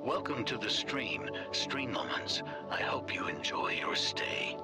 Welcome to the Stream Moments. I hope you enjoy your stay.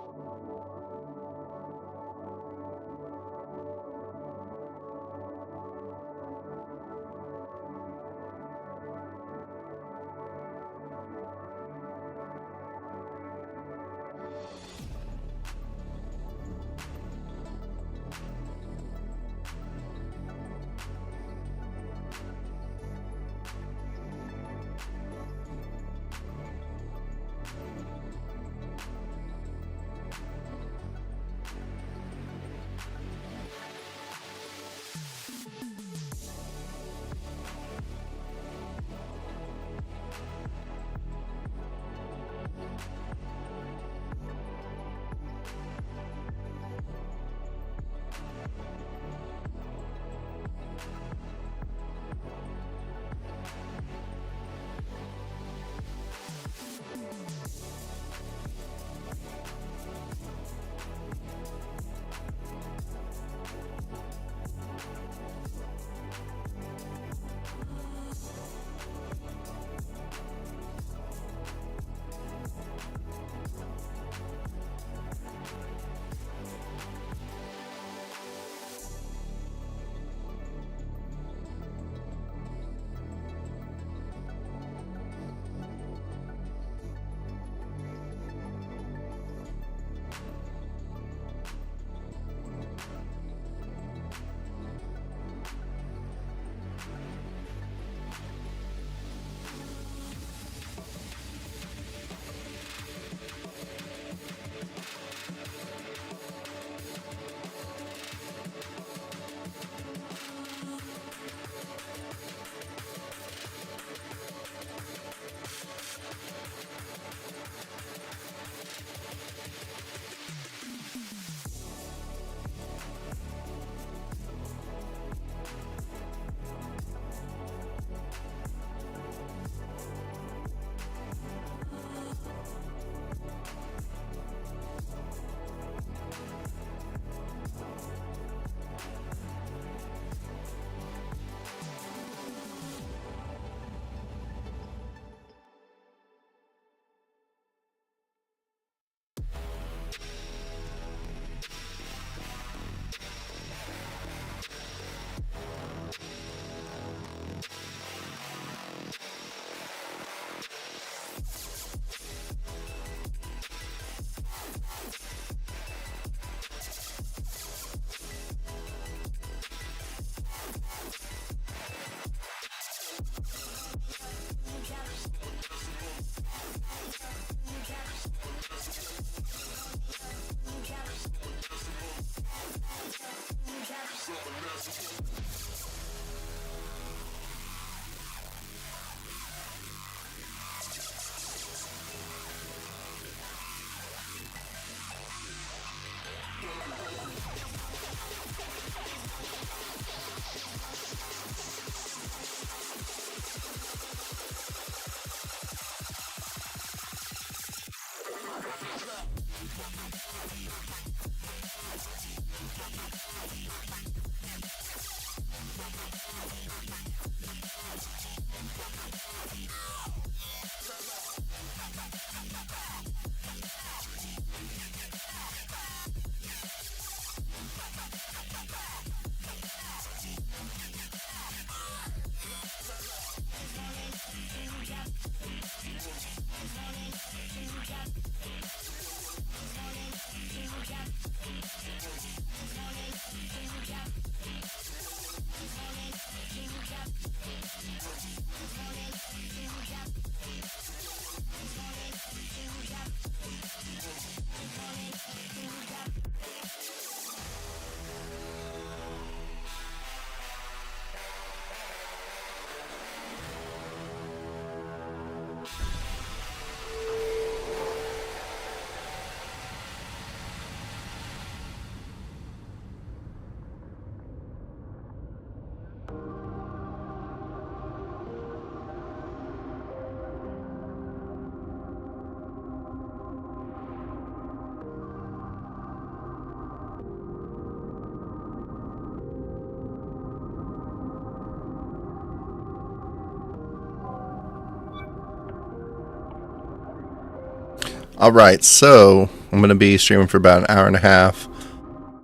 Alright, so I'm going to be streaming for about an hour and a half.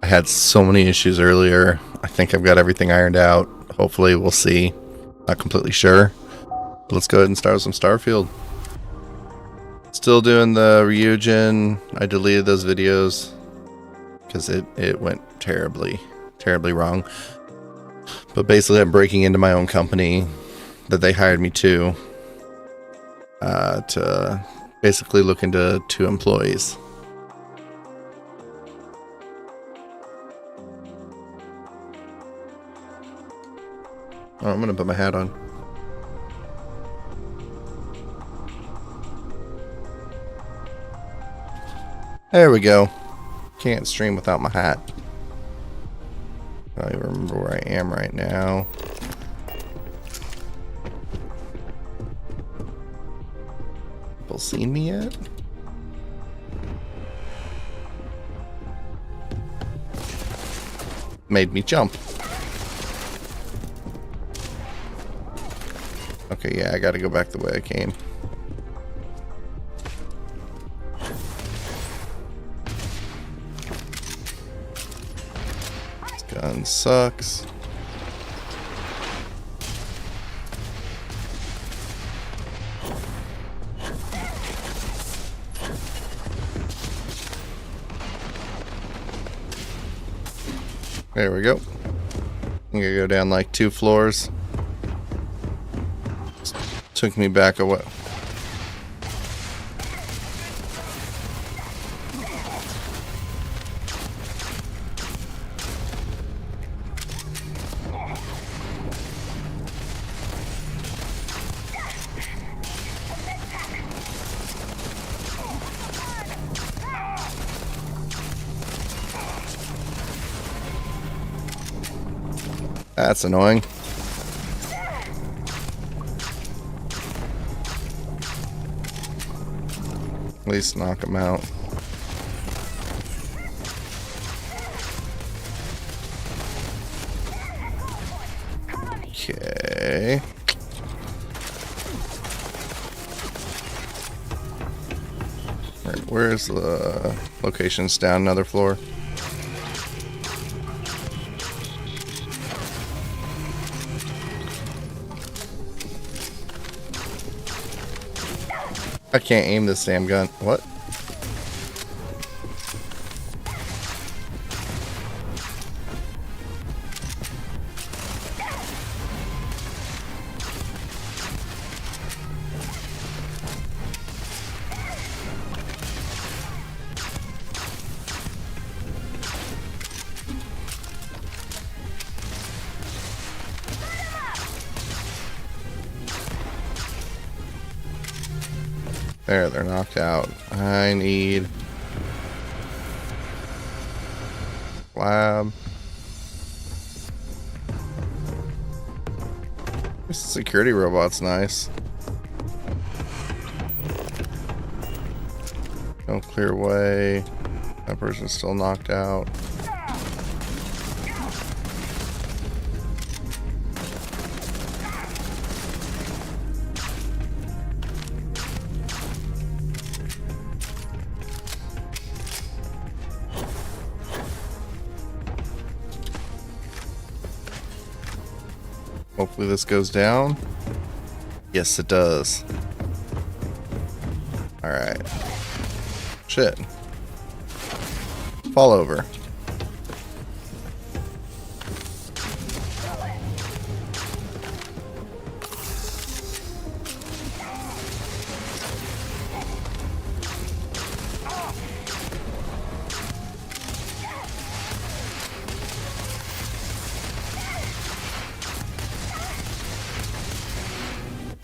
I had so many issues earlier. I think I've got everything ironed out. Hopefully, we'll see. Not completely sure. Let's go ahead and start with some Starfield. Still doing the Ryujin. I deleted those videos because it went terribly wrong. But basically, I'm breaking into my own company that they hired me to basically look into 2 employees. Oh, I'm gonna put my hat on. There we go. Can't stream without my hat. I don't even remember where I am right now. People seen me yet? Made me jump. Okay, yeah, I gotta go back the way I came. This gun sucks. There we go. I'm gonna go down like 2 floors. Took me back a while. That's annoying. At least knock him out. Okay. Where's the locations down another floor? I can't aim this damn gun. What? There, they're knocked out. I need lab. This security robot's nice. Don't clear away. That person's still knocked out. Hopefully this goes down. Yes, it does. Alright. Shit. Fall over.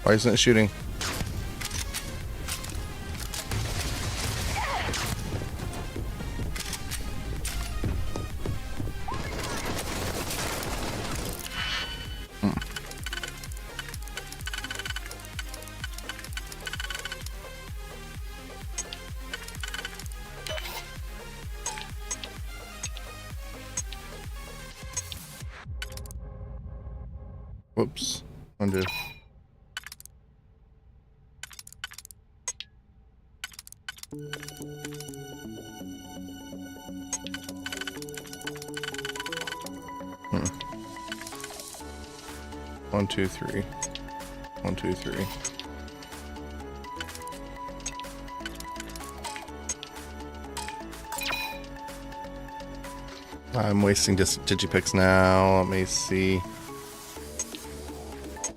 Why isn't it shooting? Whoops. Undo. One, two, three. 1, 2, 3. I'm wasting digipicks now. Let me see.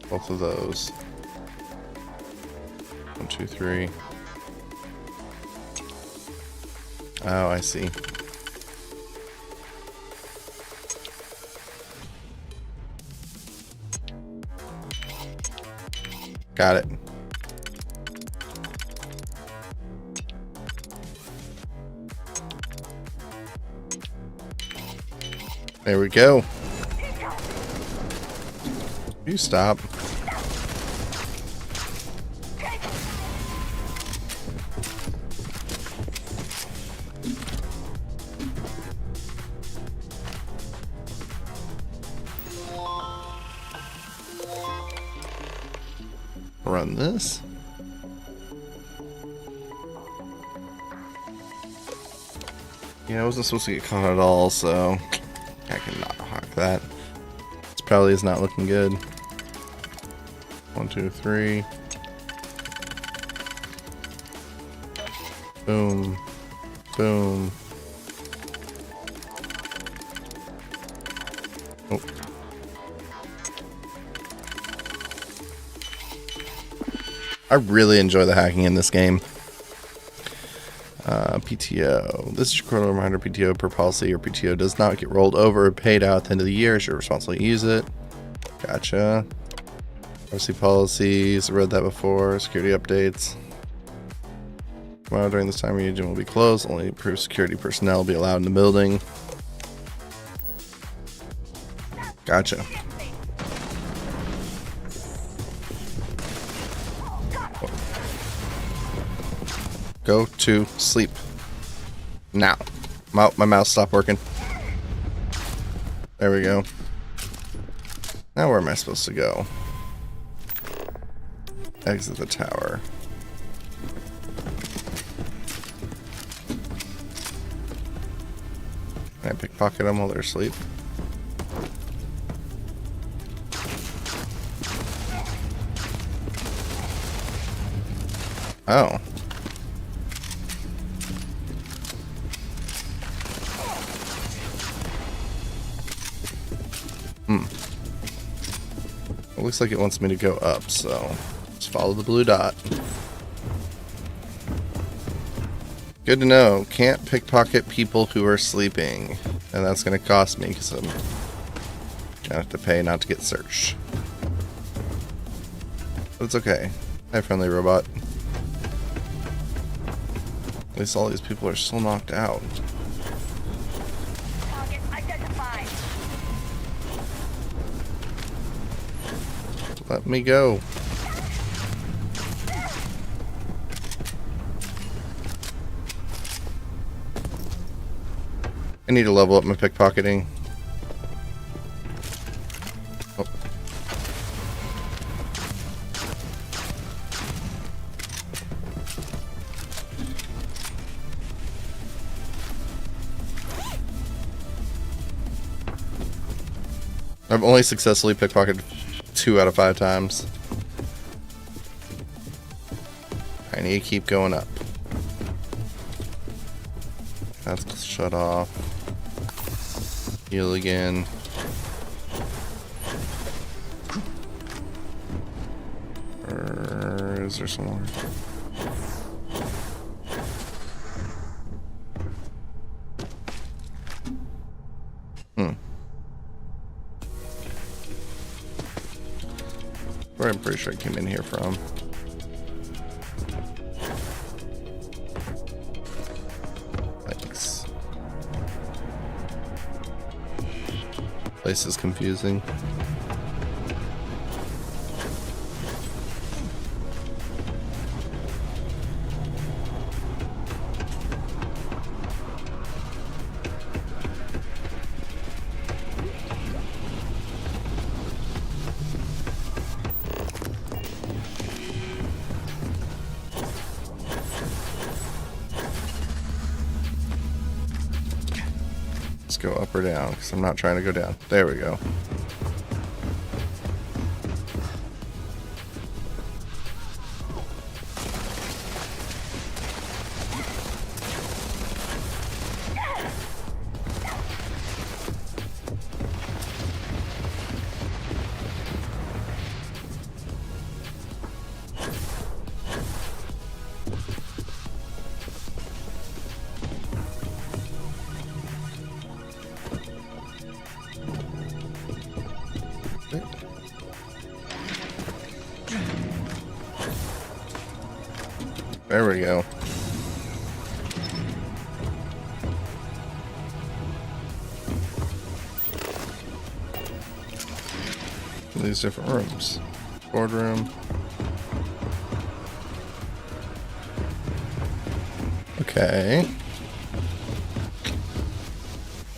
Both of those. 1, 2, 3. Oh, I see. Got it. There we go. You stop. Run this. Yeah, I wasn't supposed to get caught at all, so I cannot hawk that. This probably is not looking good. 1, 2, 3. Boom. Boom. Oh. I really enjoy the hacking in this game. PTO. This is your quarterly reminder. PTO per policy. Your PTO does not get rolled over or paid out at the end of the year. It's your responsibility to use it. Gotcha. RC policies. I read that before. Security updates. Tomorrow during this time, Ryujin will be closed. Only approved security personnel will be allowed in the building. Gotcha. Go to sleep. Now. My mouse stopped working. There we go. Now where am I supposed to go? Exit the tower. Can I pickpocket them while they're asleep? Oh. It looks like it wants me to go up, so just follow the blue dot. Good to know. Can't pickpocket people who are sleeping. And that's going to cost me because I'm going to have to pay not to get searched. But it's okay. Hi, friendly robot. At least all these people are still knocked out. Target identified. Let me go. need to level up my pickpocketing. Oh. I've only successfully pickpocketed 2 out of 5 times. I need to keep going up. That's shut off. Heal again. Or is there some more? Where I'm pretty sure I came in here from. Thanks. Place is confusing. Go up or down, because I'm not trying to go down. There we go. There we go. These different rooms. Boardroom. Okay.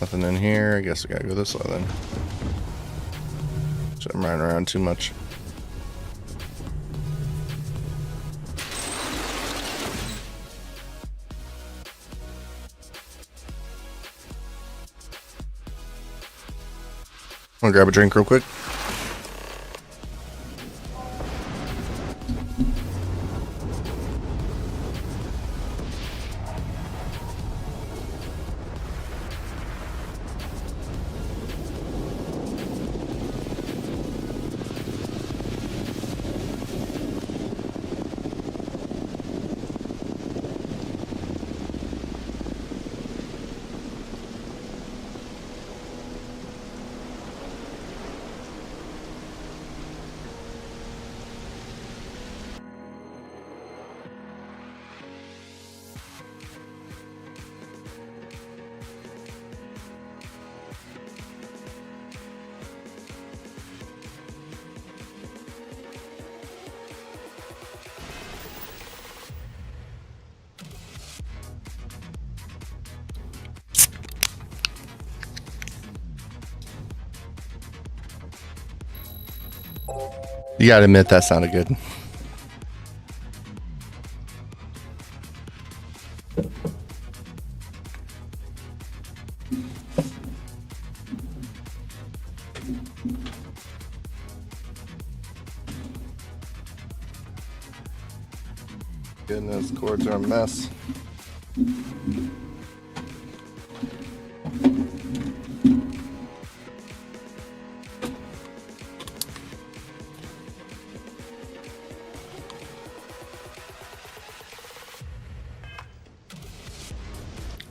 Nothing in here. I guess we gotta go this way then. So I'm running around too much. I'm gonna grab a drink real quick. You gotta admit that sounded good. Goodness, cords are a mess.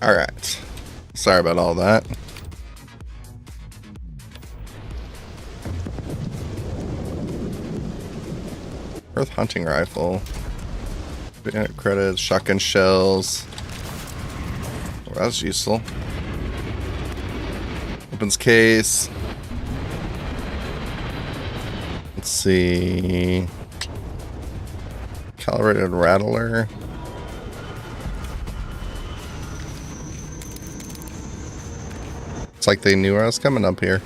Alright. Sorry about all that. Earth hunting rifle. Credits, shotgun shells. Well, that's useful. Weapons case. Let's see. Calibrated rattler. It's like they knew I was coming up here.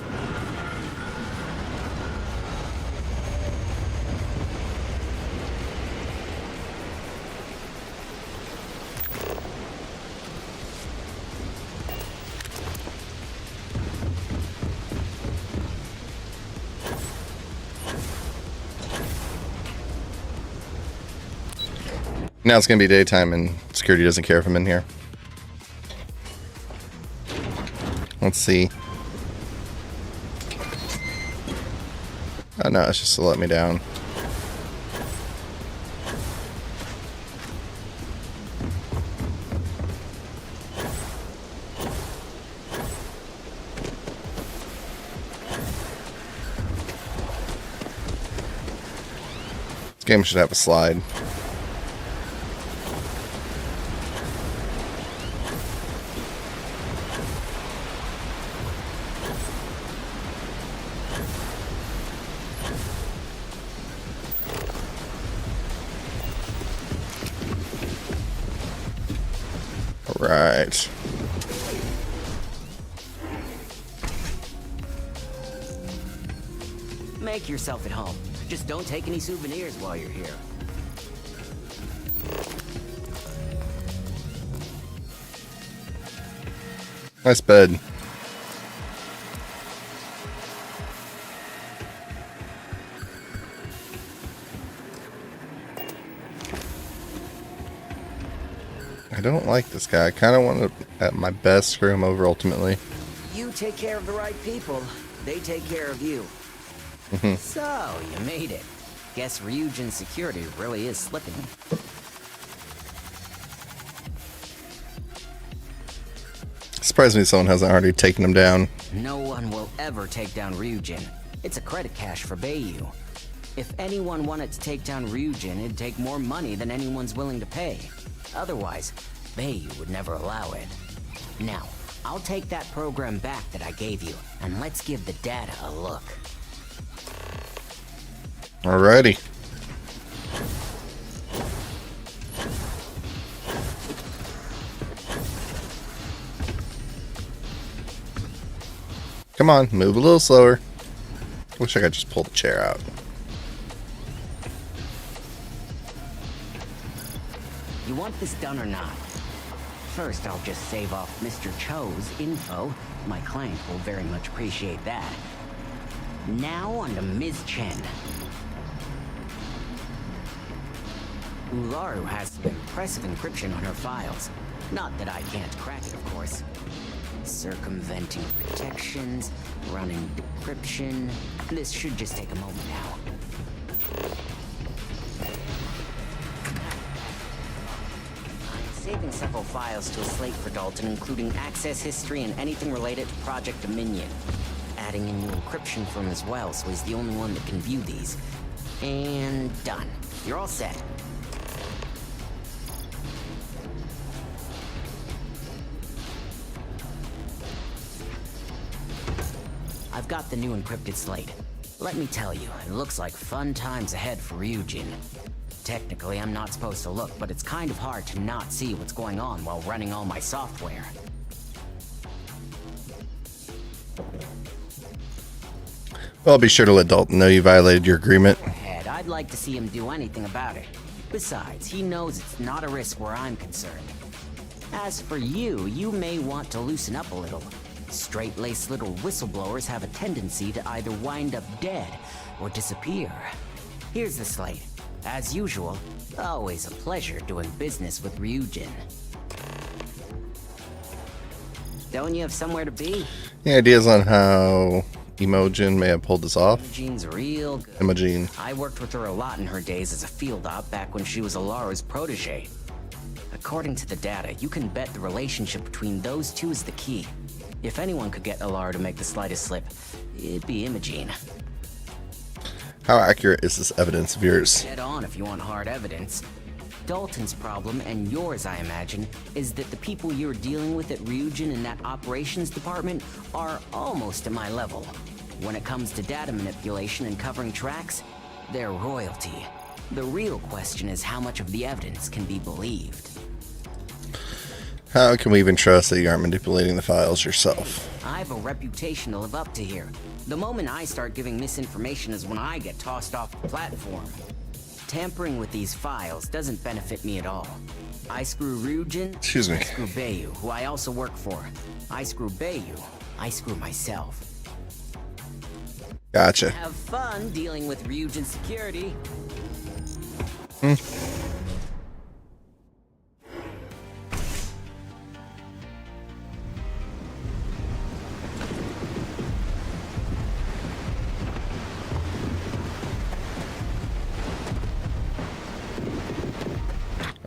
Now it's going to be daytime and security doesn't care if I'm in here. Let's see. Oh no, it's just to let me down. This game should have a slide. Right. Make yourself at home. Just don't take any souvenirs while you're here. Nice bed. I don't like this guy. I kind of want to, at my best, screw him over ultimately. You take care of the right people, they take care of you. So, you made it. Guess Ryujin's security really is slipping. Surprised me someone hasn't already taken him down. No one will ever take down Ryujin. It's a credit cache for Bayu. If anyone wanted to take down Ryujin, it'd take more money than anyone's willing to pay. Otherwise, Bayu would never allow it. Now, I'll take that program back that I gave you, and let's give the data a look. Alrighty. Come on, move a little slower. Wish I could just pull the chair out. You want this done or not? First, I'll just save off Mr. Cho's info. My client will very much appreciate that. Now on to Ms. Chen. Ularu has some impressive encryption on her files. Not that I can't crack it, of course. Circumventing protections, running decryption. This should just take a moment now. Saving several files to a slate for Dalton, including access history and anything related to Project Dominion. Adding a new encryption from as well, so he's the only one that can view these. And done. You're all set. I've got the new encrypted slate. Let me tell you, it looks like fun times ahead for Ryujin. Technically, I'm not supposed to look, but it's kind of hard to not see what's going on while running all my software. Well, I'll be sure to let Dalton know you violated your agreement. I'd like to see him do anything about it. Besides, he knows it's not a risk where I'm concerned. As for you, you may want to loosen up a little. Straight-laced little whistleblowers have a tendency to either wind up dead or disappear. Here's the slate. As usual, always a pleasure doing business with Ryujin. Don't you have somewhere to be? Any ideas on how Imogen may have pulled this off? Imogen's real good. Imogen. I worked with her a lot in her days as a field op back when she was Alara's protege. According to the data, you can bet the relationship between those two is the key. If anyone could get Alara to make the slightest slip, it'd be Imogen. How accurate is this evidence of yours? Head on if you want hard evidence. Dalton's problem, and yours I imagine, is that the people you're dealing with at Ryujin in that operations department are almost at my level. When it comes to data manipulation and covering tracks, they're royalty. The real question is how much of the evidence can be believed. How can we even trust that you aren't manipulating the files yourself? I have a reputation to live up to here. The moment I start giving misinformation is when I get tossed off the platform. Tampering with these files doesn't benefit me at all. I screw Ryujin, Excuse me. I screw Bayu, who I also work for. I screw Bayu, I screw myself. Gotcha. Have fun dealing with Ryujin security.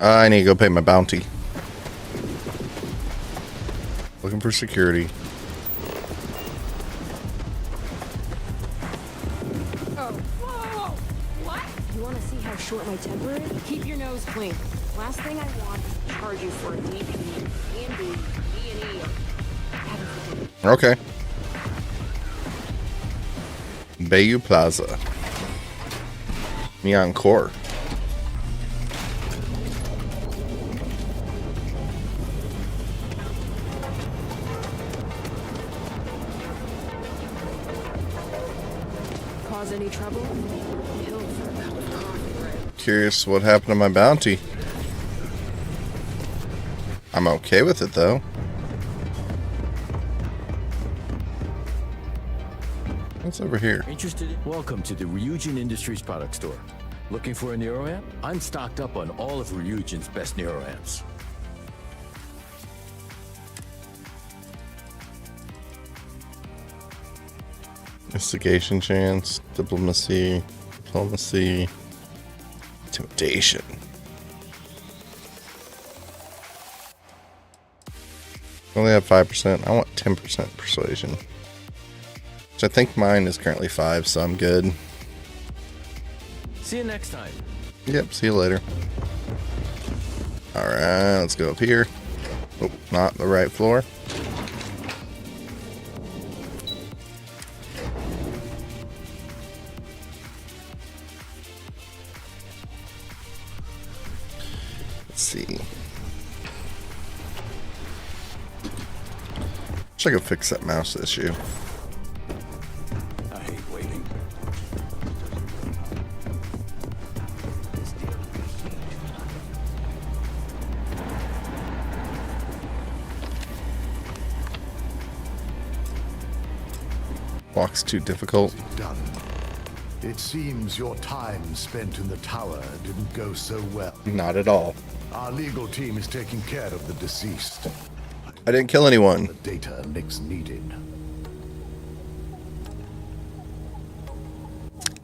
I need to go pay my bounty. Looking for security. Oh, whoa! What? You want to see how short my temper is? Keep your nose clean. Last thing I want is to charge you for a DP, D&D, D&E. Okay. Bayou Plaza. Neon Core. Cause any trouble? Killed for a cup of coffee, right? Curious what happened to my bounty. I'm okay with it though. What's over here? Interested? Welcome to the Ryujin Industries product store. Looking for a Neuro amp? I'm stocked up on all of Ryujin's best Neuro amps. Investigation chance, diplomacy, intimidation. Only have 5%. I want 10% persuasion. Which I think mine is currently 5, so I'm good. See you next time. Yep, see you later. Alright, let's go up here. Oh, not the right floor. Let's see. Wish I could fix that mouse issue. I hate waiting. Walk's too difficult. Done. It seems your time spent in the tower didn't go so well. Not at all. Our legal team is taking care of the deceased. I didn't kill anyone. The data Nix needed.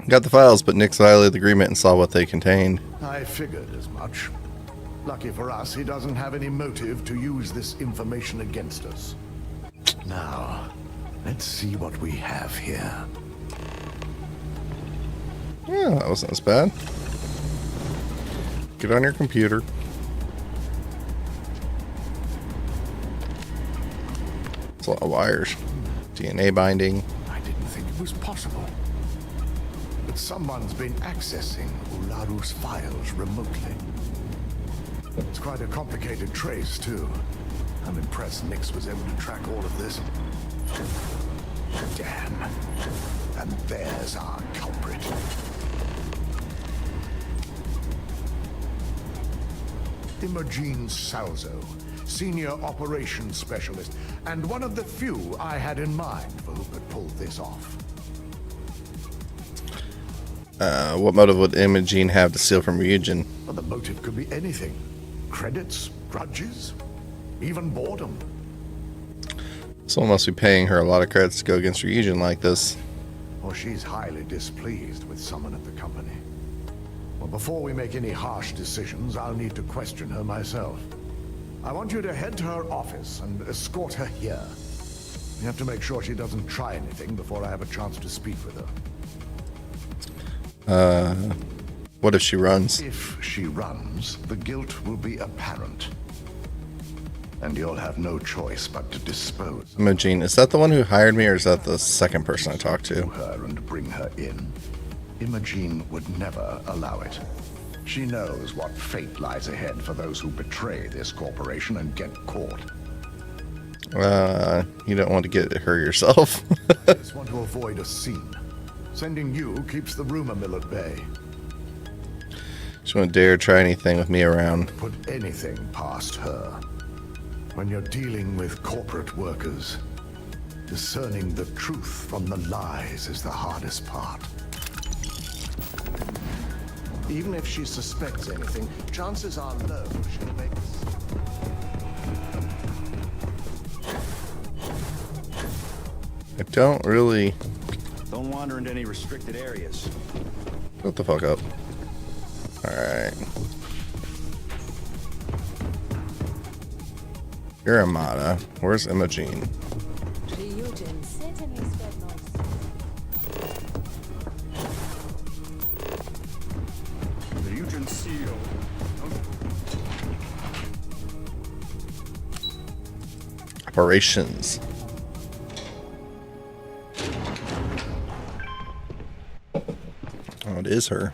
Got the files, but Nix violated the agreement and saw what they contained. I figured as much. Lucky for us, he doesn't have any motive to use this information against us. Now, let's see what we have here. Yeah, that wasn't as bad. Get on your computer. It's a lot of wires. DNA binding. I didn't think it was possible. But someone's been accessing Ularu's files remotely. It's quite a complicated trace, too. I'm impressed Nix was able to track all of this. Damn. And there's our culprit. Imogen Salzo, Senior Operations Specialist, and one of the few I had in mind for who could pull this off. What motive would Imogene have to steal from Ryujin? Well, the motive could be anything. Credits, grudges, even boredom. Someone must be paying her a lot of credits to go against Ryujin like this. Or she's highly displeased with someone at the company. Well, before we make any harsh decisions, I'll need to question her myself. I want you to head to her office and escort her here. You have to make sure she doesn't try anything before I have a chance to speak with her. What if she runs? If she runs, the guilt will be apparent. And you'll have no choice but to dispose Imogene, is that the one who hired me, or is that the second person I talked to to? her and bring her in. Imogen would never allow it. She knows what fate lies ahead for those who betray this corporation and get caught. You don't want to get hurt yourself. I just want to avoid a scene. Sending you keeps the rumor mill at bay. Just won't dare try anything with me around. Put anything past her. When you're dealing with corporate workers, discerning the truth from the lies is the hardest part. Even if she suspects anything, chances are low she'll make us. I don't really... Don't wander into any restricted areas. Shut the fuck up. Alright. You're Amada. Where's Imogene? Ryujin certainly spread noise. The Ryujin CEO. Operations. Oh, it is her.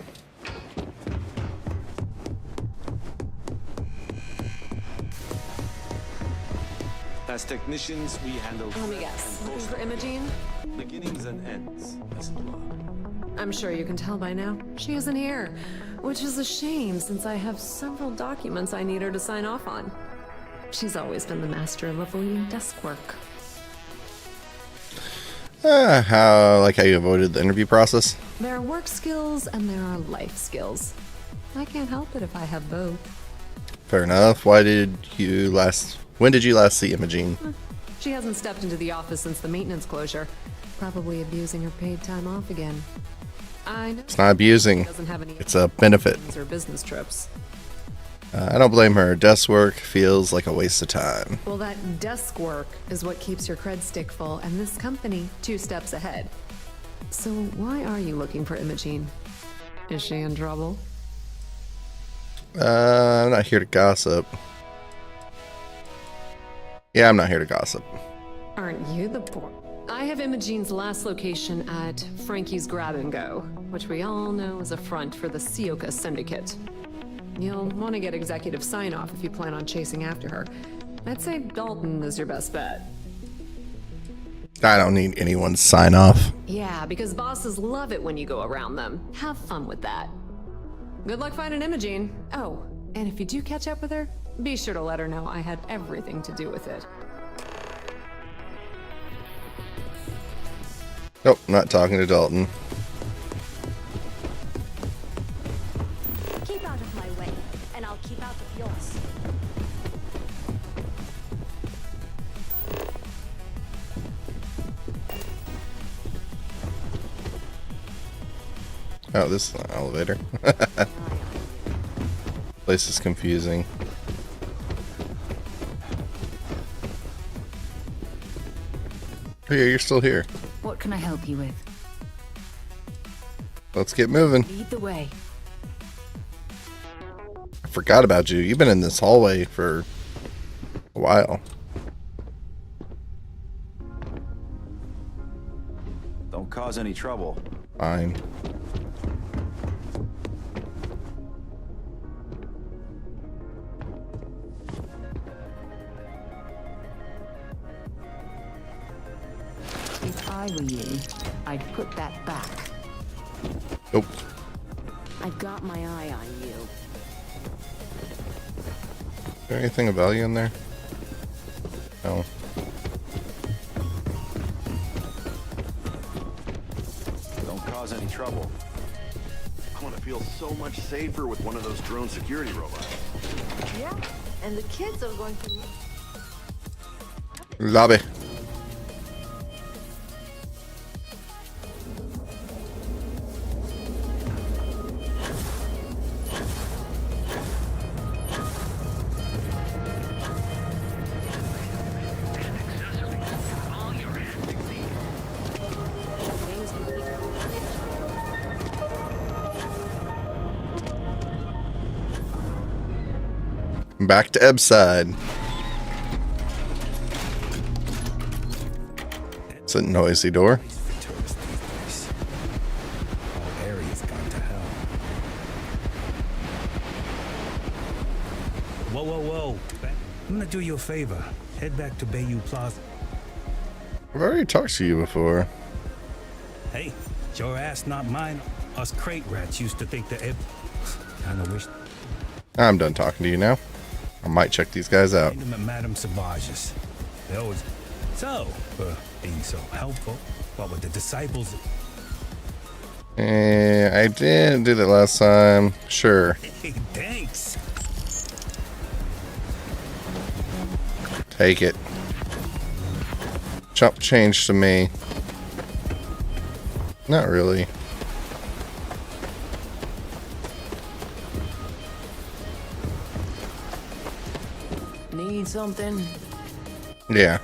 As technicians, we handle Let me guess. Looking for Imogene? beginnings and ends, as it were. I'm sure you can tell by now. She isn't here, which is a shame since I have several documents I need her to sign off on. She's always been the master of avoiding desk work. How you avoided the interview process? There are work skills and there are life skills. I can't help it if I have both. Fair enough. When did you last see Imogene? She hasn't stepped into the office since the maintenance closure. Probably abusing her paid time off again. I know It's not abusing. she doesn't have any It's a benefit. or business trips. I don't blame her. Desk work feels like a waste of time. Well, that desk work is what keeps your cred stick full, and this company 2 steps ahead. So why are you looking for Imogene? Is she in trouble? I'm not here to gossip. Yeah, I'm not here to gossip. Aren't you the poor? I have Imogene's last location at Frankie's Grab and Go, which we all know is a front for the Sioka Syndicate. You'll want to get executive sign-off if you plan on chasing after her. I'd say Dalton is your best bet. I don't need anyone's sign off. Yeah, because bosses love it when you go around them. Have fun with that. Good luck finding Imogene. Oh, and if you do catch up with her, be sure to let her know I had everything to do with it. Nope, not talking to Dalton. Keep out of my way, and I'll keep out of yours. Oh, this is an elevator. Place is confusing. Oh yeah, you're still here. What can I help you with? Let's get moving. Lead the way. I forgot about you. You've been in this hallway for a while. Don't cause any trouble. Fine. If I were you, I'd put that back. Nope. I've got my eye on you. Is there anything of value in there? No. Don't cause any trouble. I want to feel so much safer with one of those drone security robots. Yeah, and the kids are going to... Lobby. Back to Eb's side. It's a noisy door. Area's gone to hell. Whoa, whoa, whoa. I'm gonna do you a favor. Head back to Bayou Plaza. I've already talked to you before. Hey, it's your ass, not mine. Us crate rats used to think that kinda wish. I'm done talking to you now. I might check these guys out. Madame Savages. They always. So, being so helpful, what with the disciples? I did do that last time. Sure. Hey, thanks. Take it. Chump change to me. Not really. Need something? Yeah.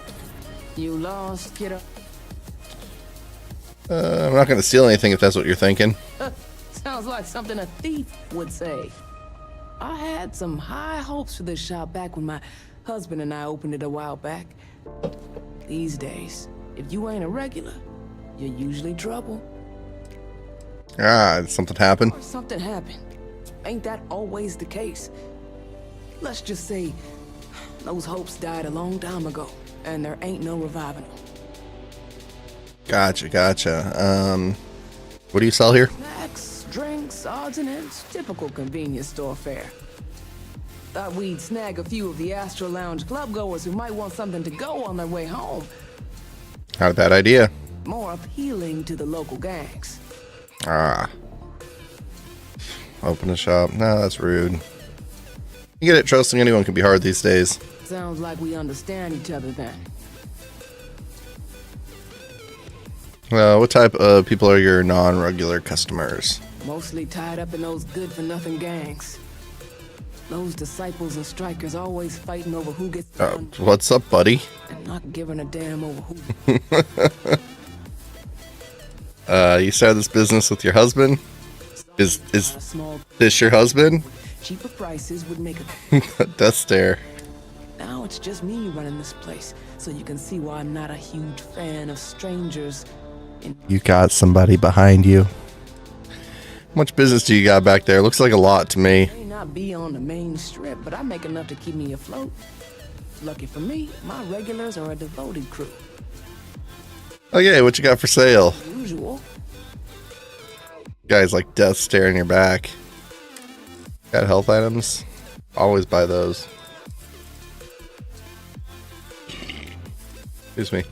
You lost, kiddo? I'm not gonna steal anything if that's what you're thinking. Sounds like something a thief would say. I had some high hopes for this shop back when my husband and I opened it a while back. These days, if you ain't a regular, you're usually trouble. Ah, did something happen? Or something happened. Ain't that always the case? Let's just say those hopes died a long time ago, and there ain't no reviving them. Gotcha. What do you sell here? Snacks, drinks, odds and ends. Typical convenience store fare. Thought we'd snag a few of the Astro Lounge club goers who might want something to go on their way home. Not a bad idea. More appealing to the local gangs. Ah. Open a shop. No, that's rude. You get it, trusting anyone can be hard these days. Sounds like we understand each other then. What type of people are your non-regular customers? Mostly tied up in those good-for-nothing gangs. Those disciples and strikers always fighting over who gets done. What's up, buddy? And not giving a damn over who. You started this business with your husband? Is this your husband? Cheaper prices would make a Death stare. Now it's just me running this place, so you can see why I'm not a huge fan of strangers. You got somebody behind you. How much business do you got back there? Looks like a lot to me. May not be on the main strip, but I make enough to keep me afloat. Lucky for me, my regulars are a devoted crew. Okay, what you got for sale? Usual. Guys like death staring your back. Got health items? Always buy those. Excuse me.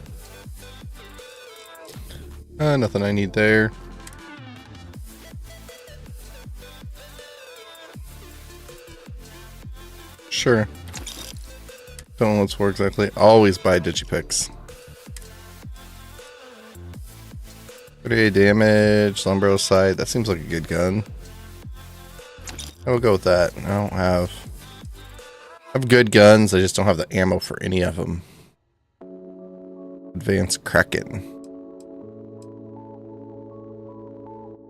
Nothing I need there. Sure. Don't know what's for exactly. Always buy digipicks. 38 damage, Lumbro sight. That seems like a good gun. I will go with that. I don't have... I have good guns, I just don't have the ammo for any of them. Advanced Kraken.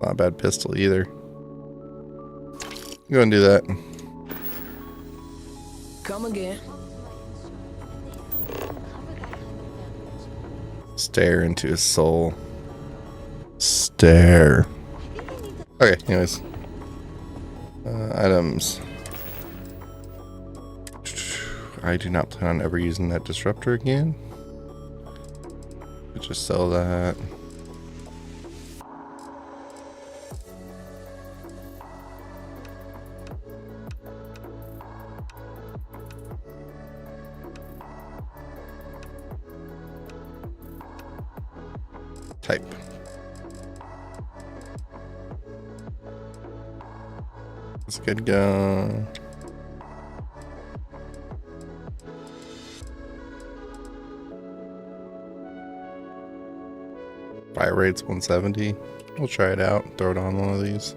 Not a bad pistol either. Go and do that. Come again. Stare into his soul. Stare. Okay, anyways. Items. I do not plan on ever using that disruptor again. Could just sell that. Type. That's a good gun. Fire rate's 170. We'll try it out. Throw it on one of these.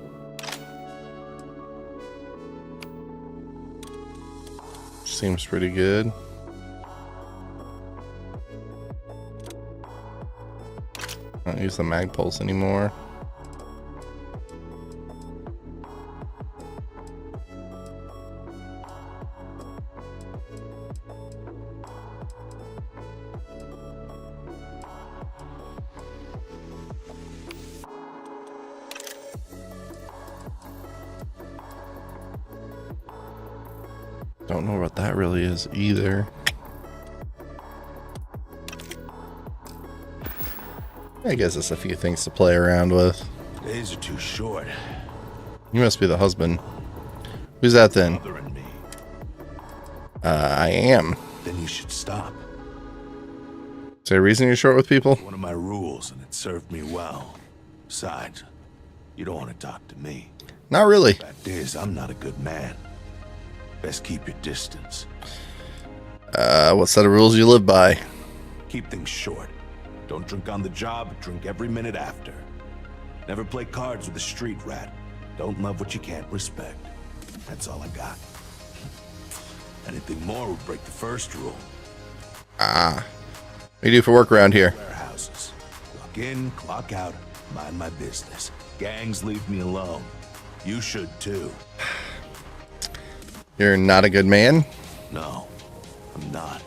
Seems pretty good. I don't use the mag pulse anymore. Don't know what that really is either. I guess it's a few things to play around with. Days are too short. You must be the husband. Who's that then? Bothering me. I am. Then you should stop. Is there a reason you're short with people? One of my rules, and it served me well. Besides, you don't want to talk to me. Not really. Fact is, I'm not a good man. Best keep your distance. What set of rules you live by? Keep things short. Don't drink on the job, drink every minute after. Never play cards with a street rat. Don't love what you can't respect. That's all I got. Anything more would break the first rule. What do you do for work around here? Warehouses. Clock in, clock out, mind my business. Gangs leave me alone. You should too. You're not a good man? No, I'm not.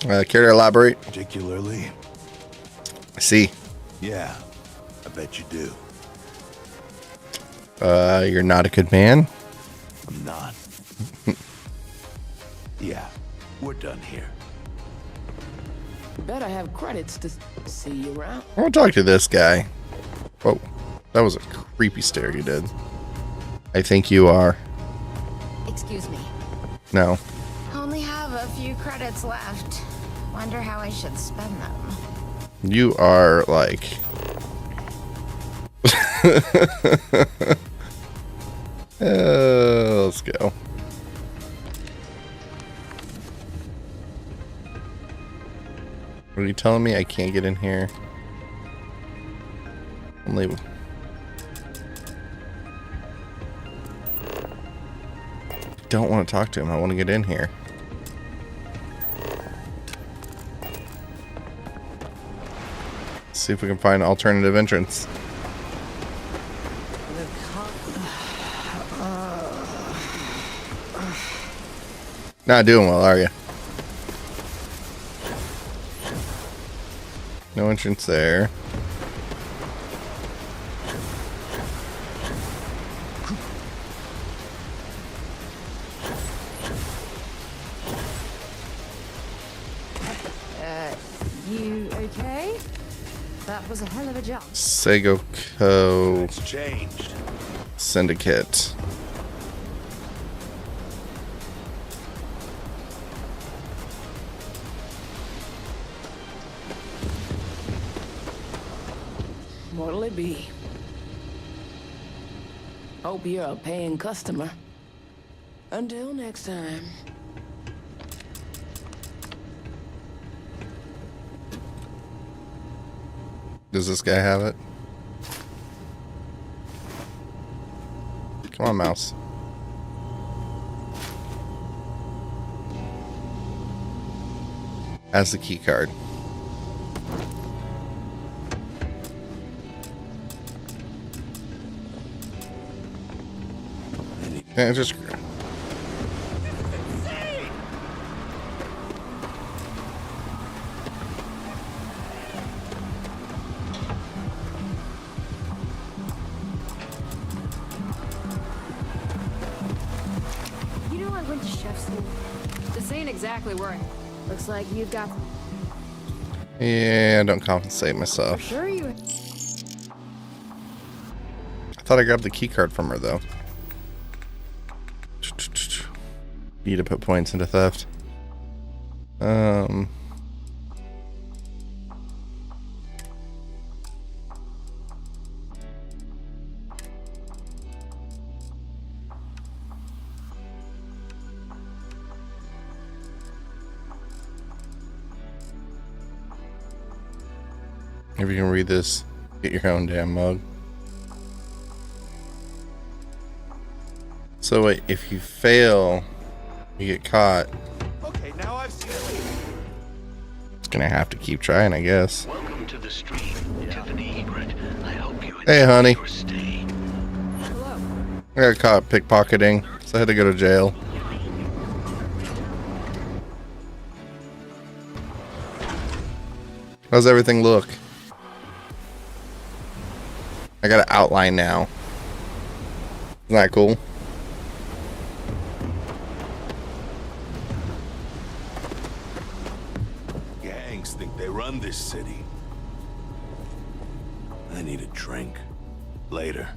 Care to elaborate? Particularly? I see. Yeah, I bet you do. You're not a good man? I'm not. Yeah, we're done here. Better have credits to see you around. I want to talk to this guy. Whoa, that was a creepy stare you did. I think you are. Excuse me. No. Only have a few credits left. Wonder how I should spend them. You are like... let's go. What are you telling me? I can't get in here? Only... don't want to talk to him. I want to get in here. See if we can find an alternative entrance. Not doing well, are you? No entrance there. You okay? That was a hell of a jump. Segoko It's changed. Syndicate. What'll it be? Hope you're a paying customer. Until next time. Does this guy have it? Come on, mouse. Has the key card. Yeah, just... You know I went to chef school. This ain't exactly where I... Looks like you've got... Yeah, don't compensate myself. Sure you... I thought I grabbed the key card from her, though. Need to put points into theft. If you can read this, get your own damn mug. So wait, if you fail, you get caught. Okay, now I've seen it. It's gonna have to keep trying, I guess. Welcome to the stream, Tiffany Egret. I hope you Hey, honey. your stay. Hello. I got caught pickpocketing, so I had to go to jail. How's everything look? I got an outline now. Isn't that cool? Gangs think they run this city. I need a drink. Later.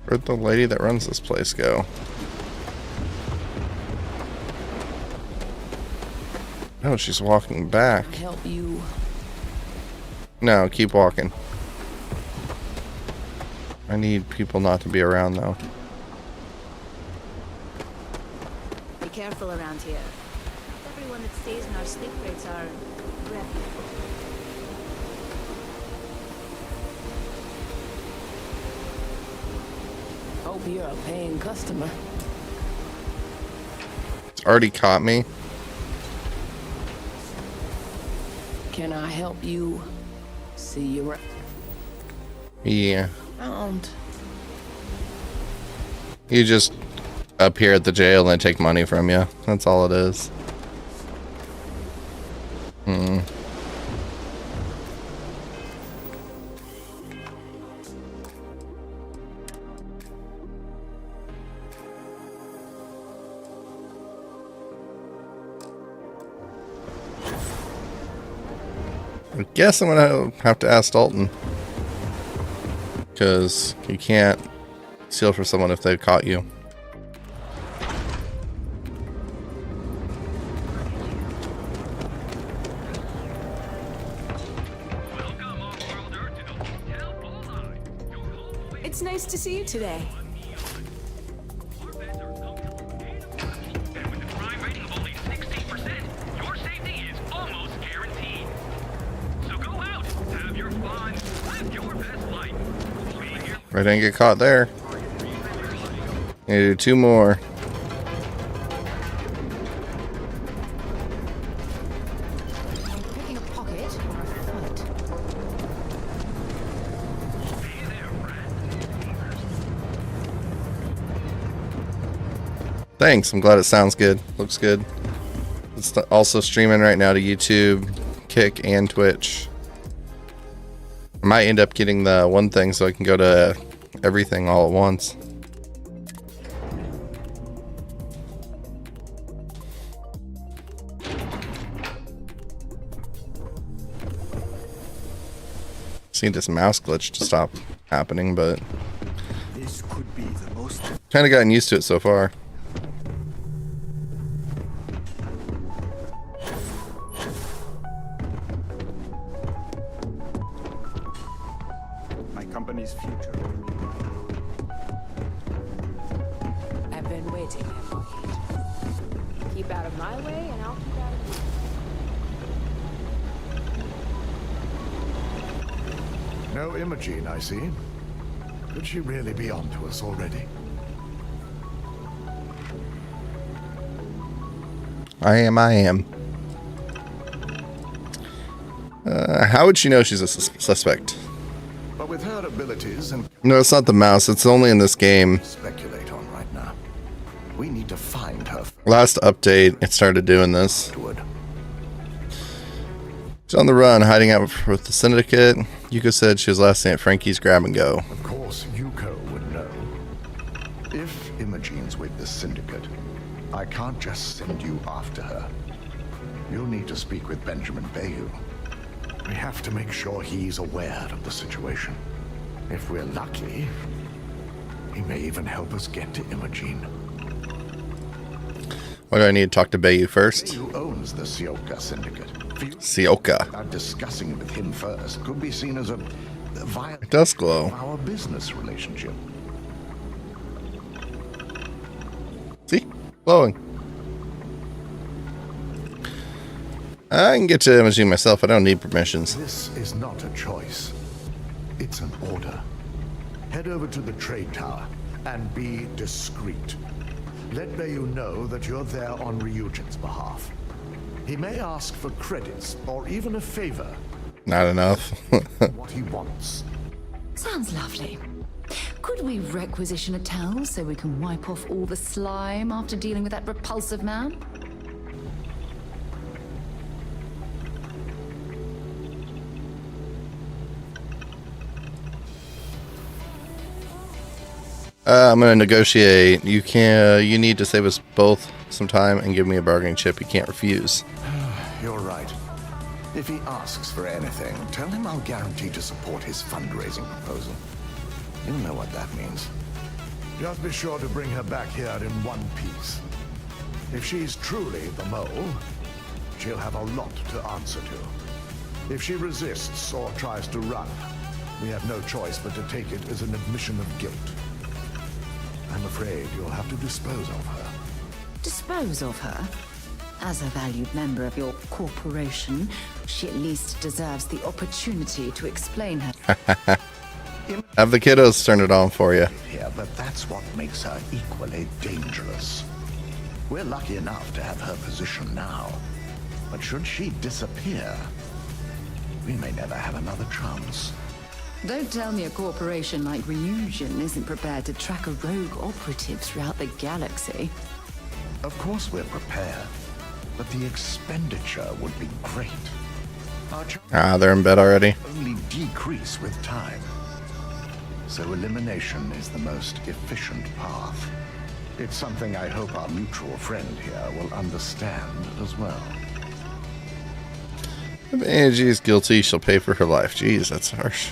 Where'd the lady that runs this place go? Oh, she's walking back. Can I help you? No, keep walking. I need people not to be around, though. Be careful around here. Not everyone that stays in our sleep crates are reputable. Hope you're a paying customer. It's already caught me. Can I help you? See you around. Yeah. Found. You just appear at the jail and take money from you. That's all it is. I guess I'm gonna have to ask Dalton, because you can't steal for someone if they've caught you. It's nice to see you today. I didn't get caught there. Need to do 2 more. Picking a pocket or a fight? Thanks, I'm glad it sounds good. Looks good. It's also streaming right now to YouTube, Kick, and Twitch. I might end up getting the one thing so I can go to everything all at once. See this mouse glitch to stop happening, but This could be the most. kind of gotten used to it so far. My company's future. I've been waiting. Keep out of my way, and I'll keep out of yours. No Imogene, I see. Could she really be on to us already? I am. How would she know she's a suspect? But with her abilities and No, it's not the mouse. It's only in this game. speculate on right now, we need to find her. Last update, it started doing this. Wood. She's on the run, hiding out with the Syndicate. Yuko said she was last seen at Frankie's Grab and Go. Of course, Yuko would know. If Imogene's with the Syndicate, I can't just send you after her. You'll need to speak with Benjamin Bayou. We have to make sure he's aware of the situation. If we're lucky, he may even help us get to Imogene. Why do I need to talk to Bayou first? Bayou owns the Sioka Syndicate. Sioka. Discussing it with him first could be seen as a violation It does glow. of our business relationship. See? Glowing. I can get to Imogene myself. I don't need permissions. This is not a choice. It's an order. Head over to the trade tower and be discreet. Let Bayou know that you're there on Ryujin's behalf. He may ask for credits or even a favor. Not enough. What he wants. Sounds lovely. Could we requisition a towel so we can wipe off all the slime after dealing with that repulsive man? I'm gonna negotiate. You need to save us both some time and give me a bargaining chip. You can't refuse. you're right. If he asks for anything, tell him I'll guarantee to support his fundraising proposal. You'll know what that means. Just be sure to bring her back here in one piece. If she's truly the mole, she'll have a lot to answer to. If she resists or tries to run, we have no choice but to take it as an admission of guilt. I'm afraid you'll have to dispose of her. Dispose of her? As a valued member of your corporation, she at least deserves the opportunity to explain her. Have the kiddos turn it on for you. Yeah, but that's what makes her equally dangerous. We're lucky enough to have her position now. But should she disappear, we may never have another chance. Don't tell me a corporation like Ryujin isn't prepared to track a rogue operative throughout the galaxy. Of course we're prepared, but the expenditure would be great. They're in bed already. Only decrease with time. So elimination is the most efficient path. It's something I hope our mutual friend here will understand as well. If Angie is guilty, she'll pay for her life. Jeez, that's harsh.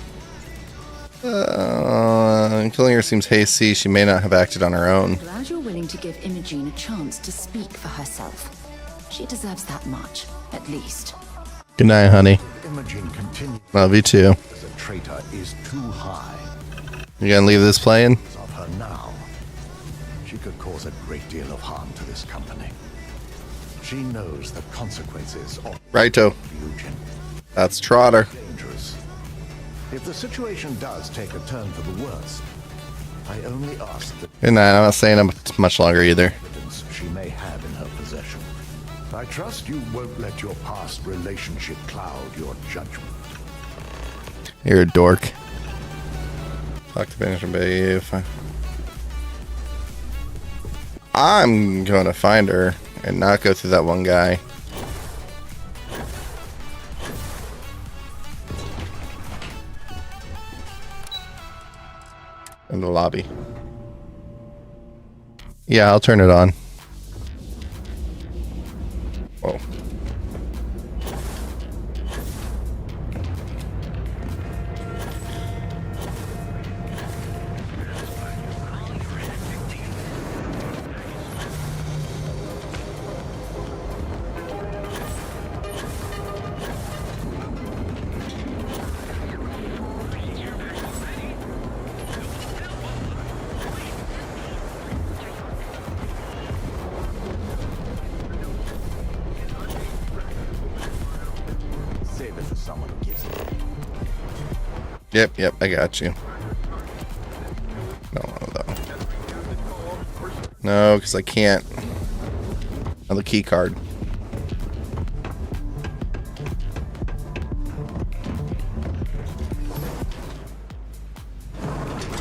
Killing her seems hasty. She may not have acted on her own. Glad you're willing to give Imogen a chance to speak for herself. She deserves that much, at least. Good night, honey. Imogen continues. Love you too. As a traitor is too high. You gonna leave this playing? Of her now, she could cause a great deal of harm to this company. She knows the consequences of Righto. Ryujin. That's Trotter. Dangerous. If the situation does take a turn for the worst, I only ask that Good night. I'm not saying I'm much longer either. evidence she may have in her possession. I trust you won't let your past relationship cloud your judgment. You're a dork. Talk to finish and bathe. I'm going to find her and not go through that one guy. In the lobby. Yeah, I'll turn it on. Whoa. Save it for someone who gives it. Yep, I got you. No, though. No, because I can't. On the key card.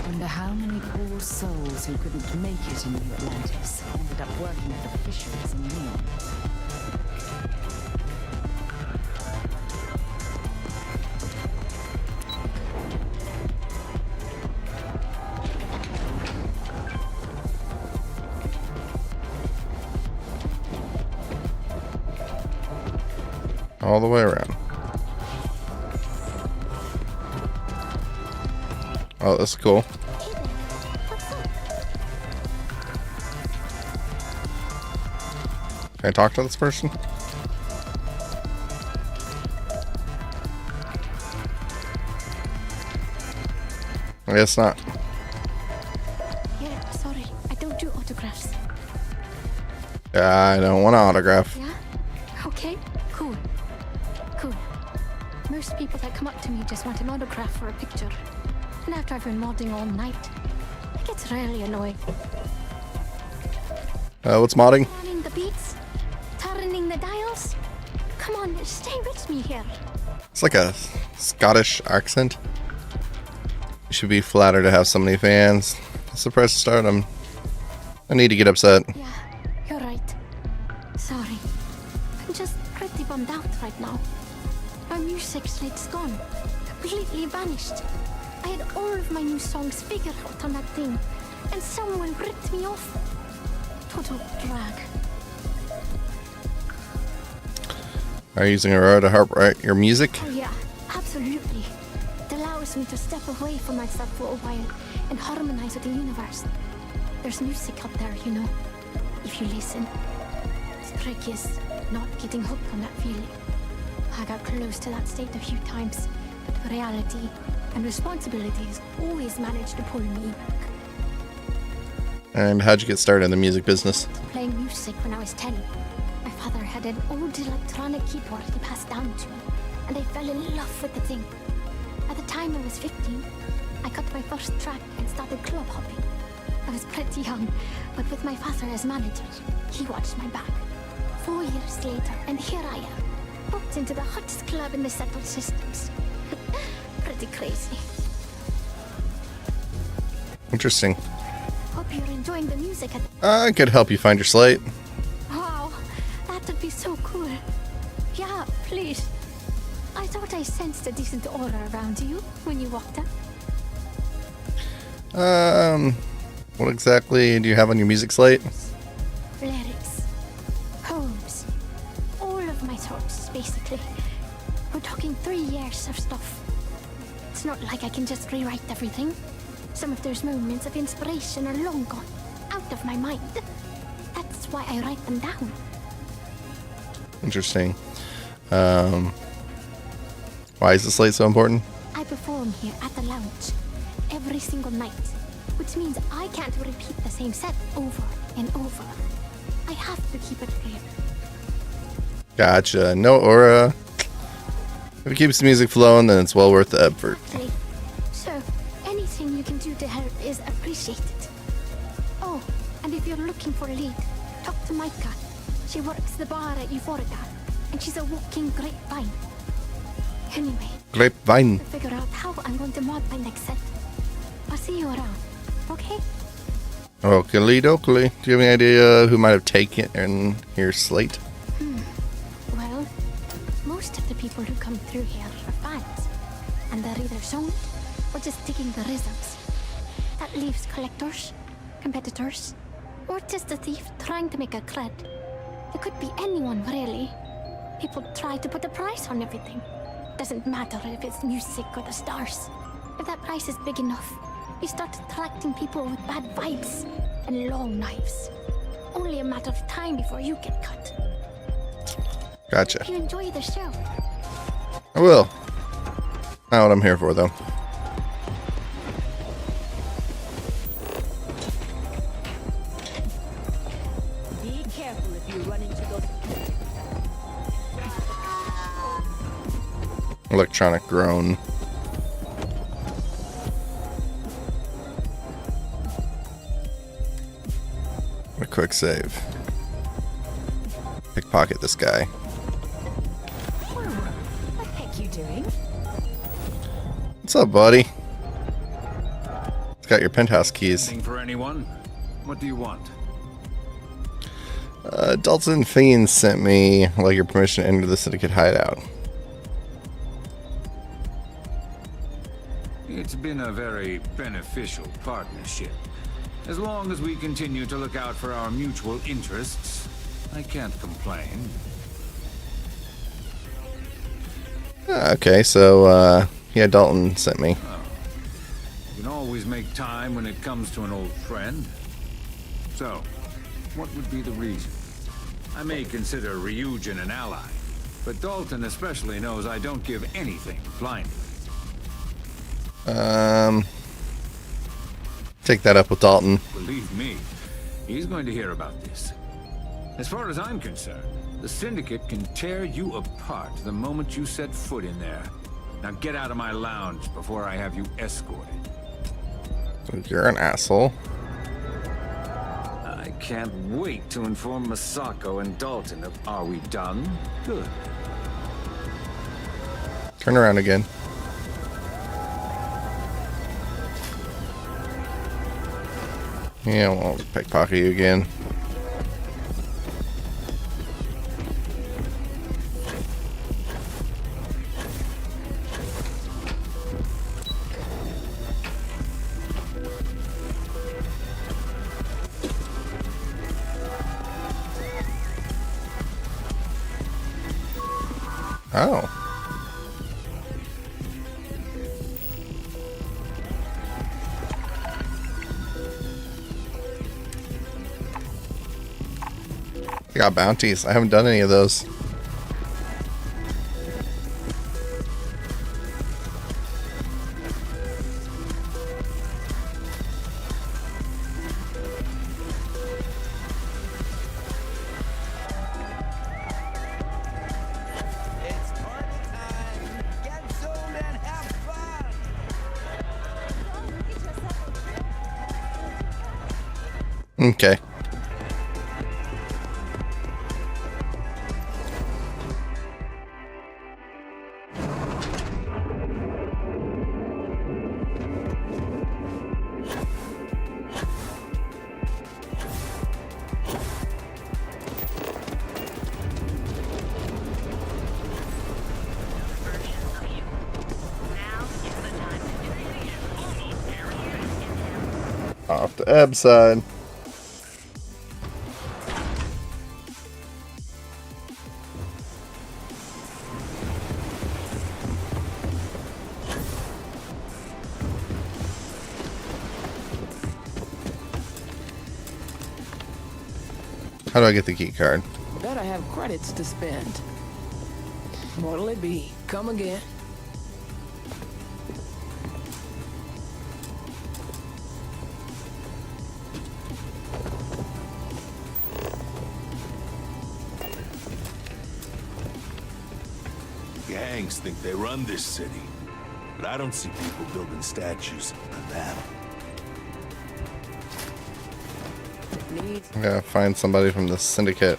Wonder how many poor souls who couldn't make it in New Atlantis ended up working at the fisheries in Neon. All the way around. Oh, that's cool. Can I talk to this person? I guess not. Yeah, sorry. I don't do autographs. Yeah, I don't want an autograph. Yeah? Okay, cool. Cool. Most people that come up to me just want an autograph or a picture. And after I've been modding all night, it gets really annoying. What's modding? Turning the beats, turning the dials. Come on, stay with me here. It's like a Scottish accent. You should be flattered to have so many fans. Surprised to start them. I need to get upset. Yeah, you're right. Sorry. I'm just pretty bummed out right now. My music slate's gone. Completely vanished. I had all of my new songs figured out on that thing, and someone ripped me off. Total drag. Are you using Aurora to write your music? Oh yeah, absolutely. It allows me to step away from myself for a while and harmonize with the universe. There's music out there, you know, if you listen. The trick is not getting hooked on that feeling. I got close to that state a few times, but reality and responsibilities always managed to pull me back. And how'd you get started in the music business? Playing music when I was 10. My father had an old electronic keyboard he passed down to me, and I fell in love with the thing. At the time I was 15, I got my first track and started club hopping. I was pretty young, but with my father as manager, he watched my back. 4 years later, and here I am, booked into the hottest club in the settled systems. Pretty crazy. Interesting. Hope you're enjoying the music at I could help you find your slate. Wow, that would be so cool. Yeah, please. I thought I sensed a decent aura around you when you walked up. What exactly do you have on your music slate? Lyrics, poems, all of my thoughts, basically. We're talking 3 years of stuff. It's not like I can just rewrite everything. Some of those moments of inspiration are long gone, out of my mind. That's why I write them down. Interesting. Why is the slate so important? I perform here at the lounge every single night, which means I can't repeat the same set over and over. I have to keep it clear. Gotcha. No aura. If it keeps the music flowing, then it's well worth the effort. So, anything you can do to help is appreciated. Oh, and if you're looking for a lead, talk to Micah. She works the bar at Euphorica, and she's a walking grapevine. Anyway, Grapevine. to figure out how I'm going to mod my next set. I'll see you around, okay? Oakley dokley. Do you have any idea who might have taken your slate? Well, most of the people who come through here are fans, and they're either zoned or just digging the rhythms. That leaves collectors, competitors, or just a thief trying to make a cred. It could be anyone, really. People try to put a price on everything. Doesn't matter if it's music or the stars. If that price is big enough, you start attracting people with bad vibes and long knives. Only a matter of time before you get cut. Gotcha. You enjoy the show. I will. Not what I'm here for, though. Be careful if you run into those. Electronic groan. A quick save. Pickpocket this guy. What the heck you doing? What's up, buddy? It's got your penthouse keys. Anything for anyone? What do you want? Dalton Fiend sent me like your permission to enter the syndicate hideout. It's been a very beneficial partnership. As long as we continue to look out for our mutual interests, I can't complain. Okay, so, yeah, Dalton sent me. You can always make time when it comes to an old friend. So, what would be the reason? I may consider Ryujin an ally, but Dalton especially knows I don't give anything blindly. Take that up with Dalton. Believe me, he's going to hear about this. As far as I'm concerned, the Syndicate can tear you apart the moment you set foot in there. Now get out of my lounge before I have you escorted. You're an asshole. I can't wait to inform Masako and Dalton of Are We Done? Good. Turn around again. Yeah, well, pickpocket you again. Oh. I got bounties. I haven't done any of those. Okay. Off the ebb side. How do I get the key card? Bet I have credits to spend. What'll it be? Come again. Gangs think they run this city, but I don't see people building statues of them. I gotta find somebody from the syndicate.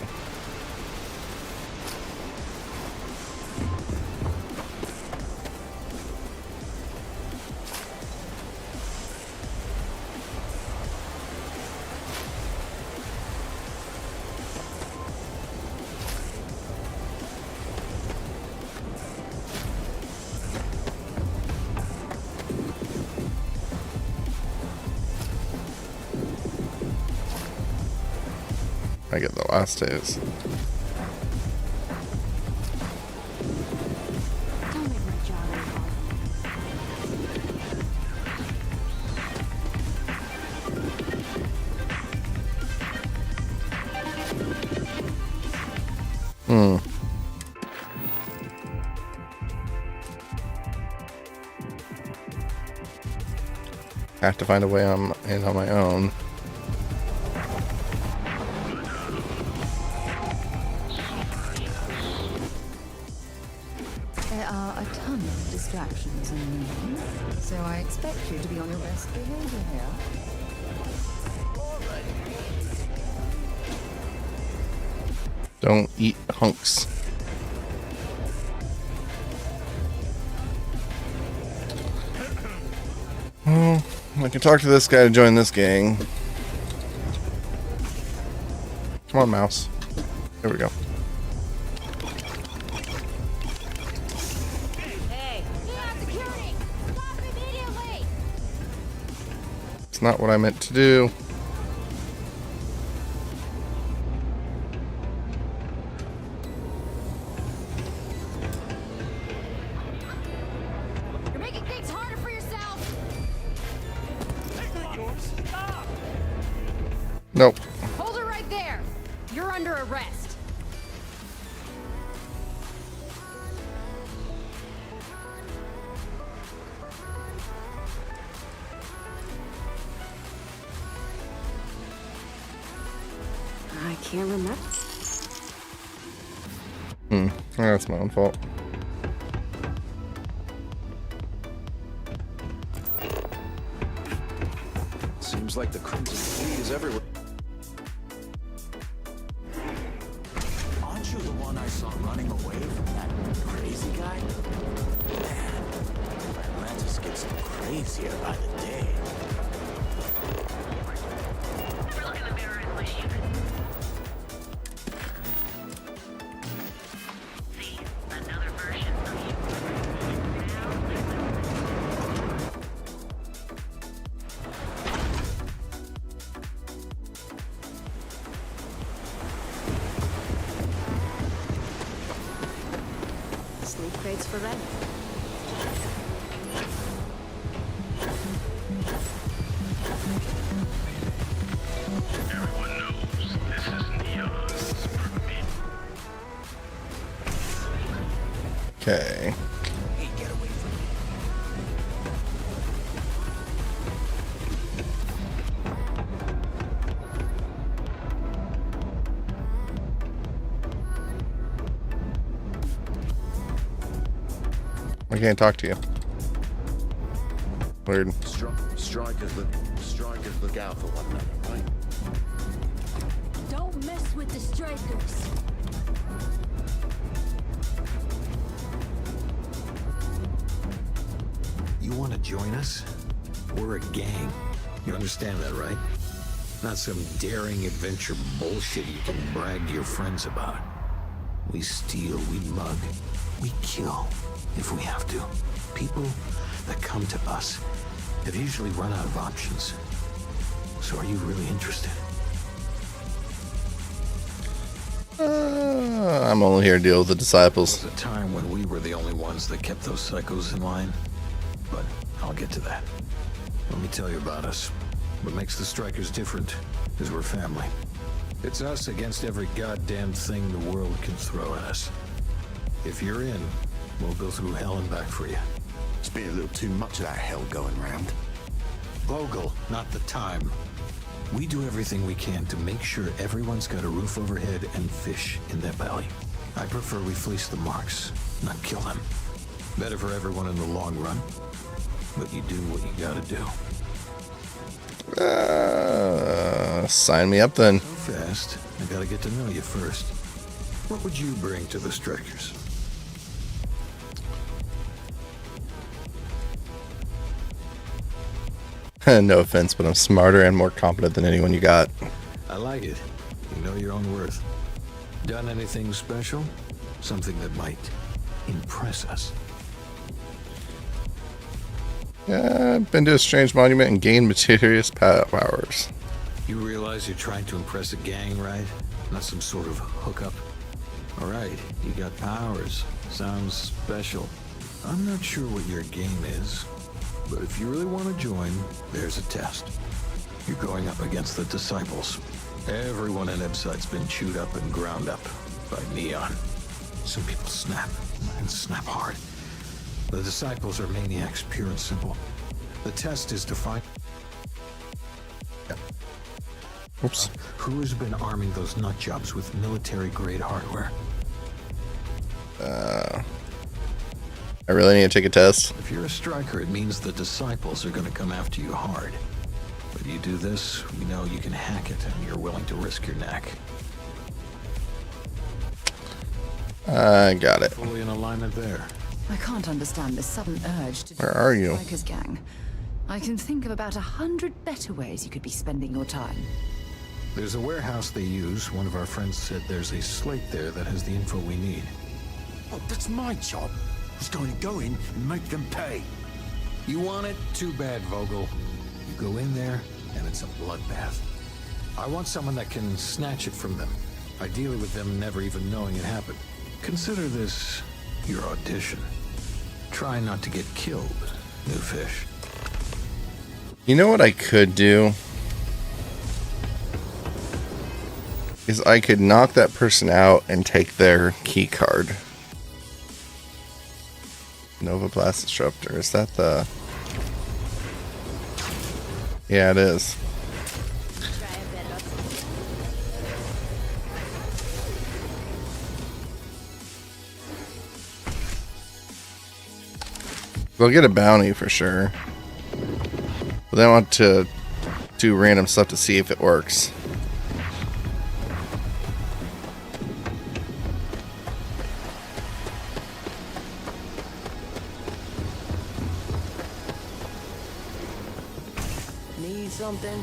I get the last days. I have to find a way in on my own. There are a ton of distractions in the room, so I expect you to be on your best behavior here. Don't eat hunks. Well, I can talk to this guy to join this gang. Come on, mouse. There we go. Hey, you have security! Stop immediately! It's not what I meant to do. You're making things harder for yourself! Stop! Nope. Hold her right there! You're under arrest! I can't remember. That's my own fault. Seems like the Crimson Fleet is everywhere. Aren't you the one I saw running away from that crazy guy? Man, Atlantis gets crazier by the day. crates for rent. Everyone knows this is Neon's permit. Okay. I can't talk to you. Weird. Strikers look out for one another, right? Don't mess with the strikers. You want to join us? We're a gang. You understand that, right? Not some daring adventure bullshit you can brag to your friends about. We steal, we mug, we kill if we have to. People that come to us have usually run out of options. So are you really interested? I'm only here to deal with the disciples. There was a time when we were the only ones that kept those psychos in line. But I'll get to that. Let me tell you about us. What makes the Strikers different is we're family. It's us against every goddamn thing the world can throw at us. If you're in, we'll go through hell and back for you. It's been a little too much of that hell going round. Vogel, not the time. We do everything we can to make sure everyone's got a roof overhead and fish in their belly. I prefer we fleece the marks, not kill them. Better for everyone in the long run. But you do what you gotta do. Sign me up then. So fast, I gotta get to know you first. What would you bring to the Strikers? No offense, but I'm smarter and more competent than anyone you got. I like it. You know your own worth. Done anything special? Something that might impress us? Yeah, I've been to a strange monument and gained mysterious powers. You realize you're trying to impress a gang, right? Not some sort of hookup. Alright, you got powers. Sounds special. I'm not sure what your game is, but if you really want to join, there's a test. You're going up against the Disciples. Everyone in Ebside's been chewed up and ground up by Neon. Some people snap, and snap hard. The Disciples are maniacs, pure and simple. The test is to find... Oops. Who has been arming those nutjobs with military-grade hardware? I really need to take a test. If you're a striker, it means the Disciples are going to come after you hard. But you do this, we know you can hack it, and you're willing to risk your neck. I got it. Fully in alignment there. I can't understand this sudden urge to Where are you? Strikers gang. I can think of about 100 better ways you could be spending your time. There's a warehouse they use. One of our friends said there's a slate there that has the info we need. Oh, that's my job. I was going to go in and make them pay. You want it? Too bad, Vogel. You go in there, and it's a bloodbath. I want someone that can snatch it from them. Ideally with them never even knowing it happened. Consider this your audition. Try not to get killed, new fish. You know what I could do? Is I could knock that person out and take their key card. Nova Blast Disruptor. Is that the... Yeah, it is. They'll get a bounty for sure. But then I want to do random stuff to see if it works. Need something?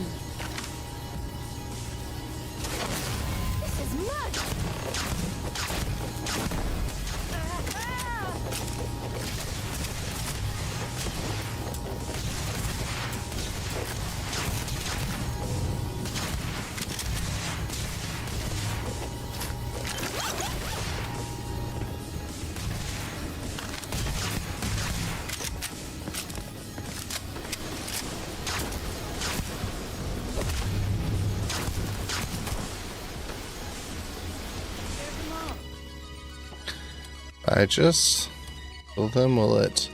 This is mud! I just kill them, will it?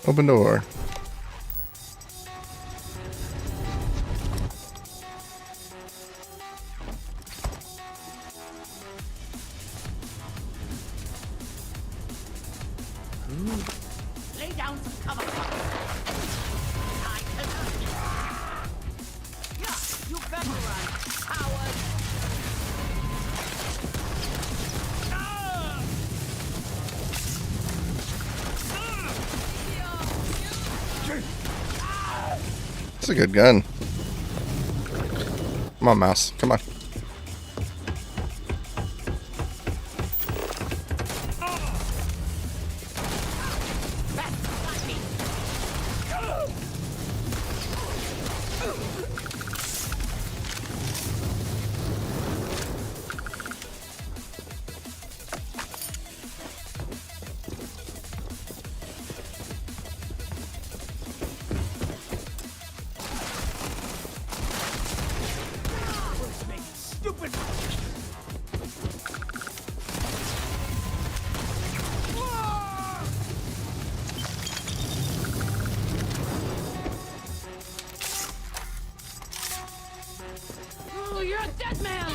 Open door. Lay down some cover. Yeah, you better run, coward. It's a good gun. Come on, mouse. Come on. Oh, you're a dead man!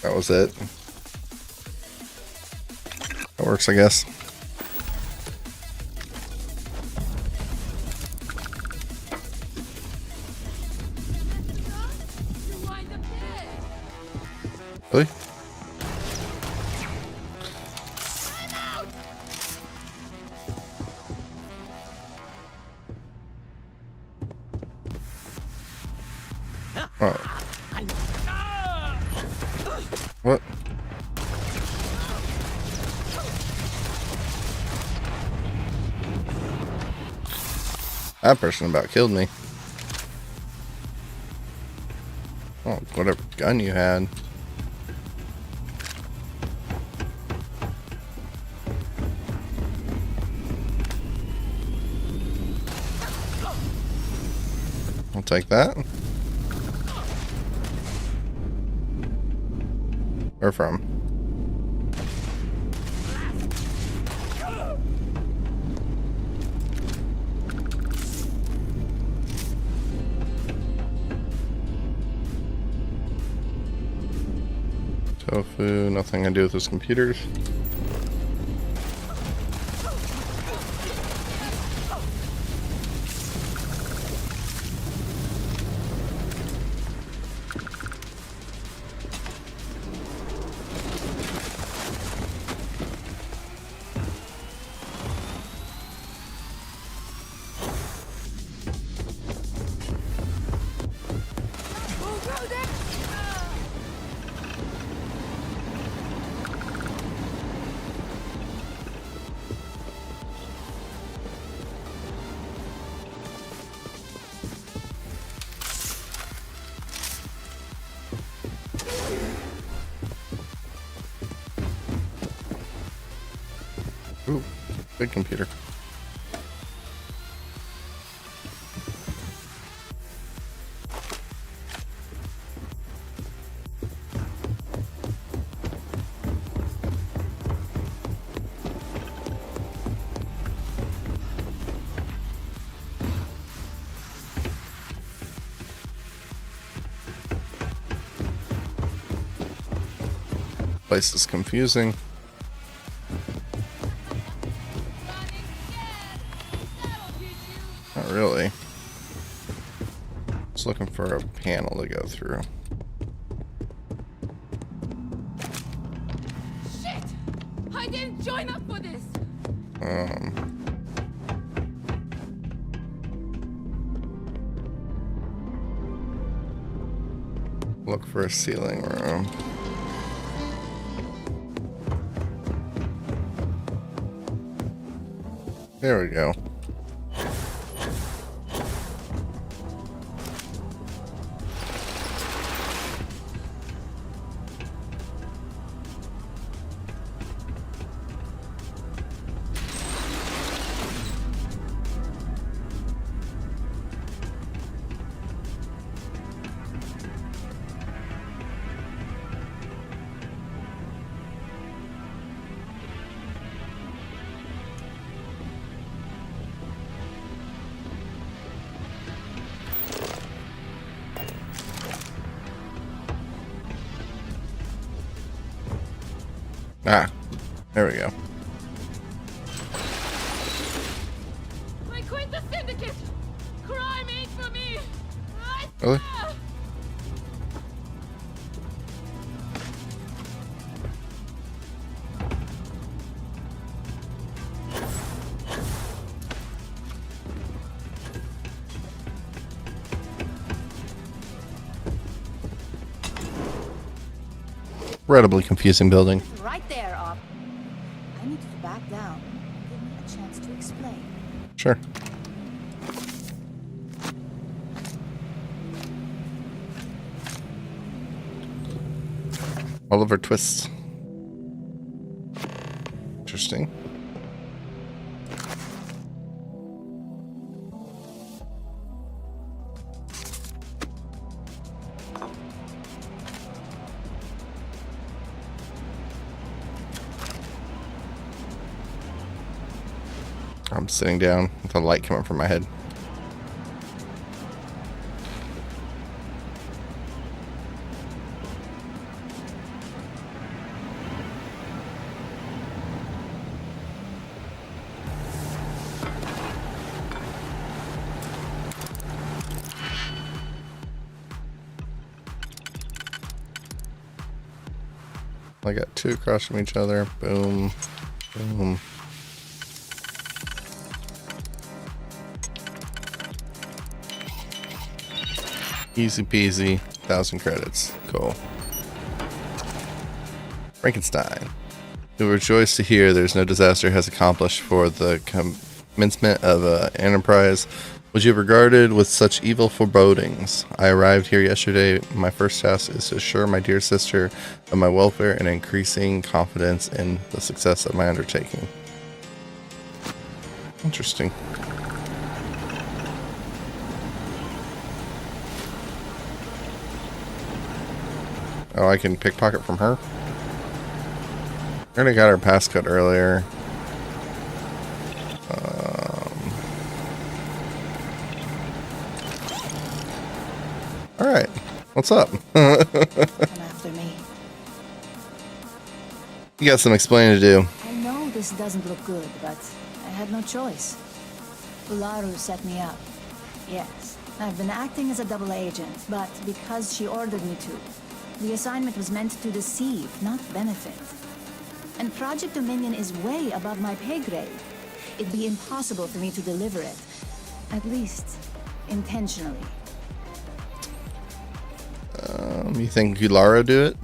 That was it. That works, I guess. Really? Oh. What? That person about killed me. Oh, whatever gun you had. I'll take that. Where from? Tofu, nothing I do with his computers. Ooh, big computer. place is confusing. Not really. Just looking for a panel to go through. Shit! I didn't join up for this. Look for a ceiling room. There we go. Ah, there we go. I quit the syndicate. Crime ain't for me. Really? Incredibly confusing building. Right there, Op. I need you to back down. Give me a chance to explain. Sure. Oliver Twist. Interesting. I'm sitting down with a light coming from my head. I got two across from each other. Boom. Boom. Easy peasy, 1,000 credits. Cool. Frankenstein. We rejoice to hear there's no disaster has accomplished for the commencement of an enterprise which you have regarded with such evil forebodings. I arrived here yesterday. My first task is to assure my dear sister of my welfare and increasing confidence in the success of my undertaking. Interesting. Oh, I can pickpocket from her? I already got her passcode earlier. Alright. What's up? Come after me. You got some explaining to do. I know this doesn't look good, but I had no choice. Ularu set me up. Yes, I've been acting as a double agent, but because she ordered me to. The assignment was meant to deceive, not benefit. And Project Dominion is way above my pay grade. It'd be impossible for me to deliver it. At least, intentionally. You think Ulara did it?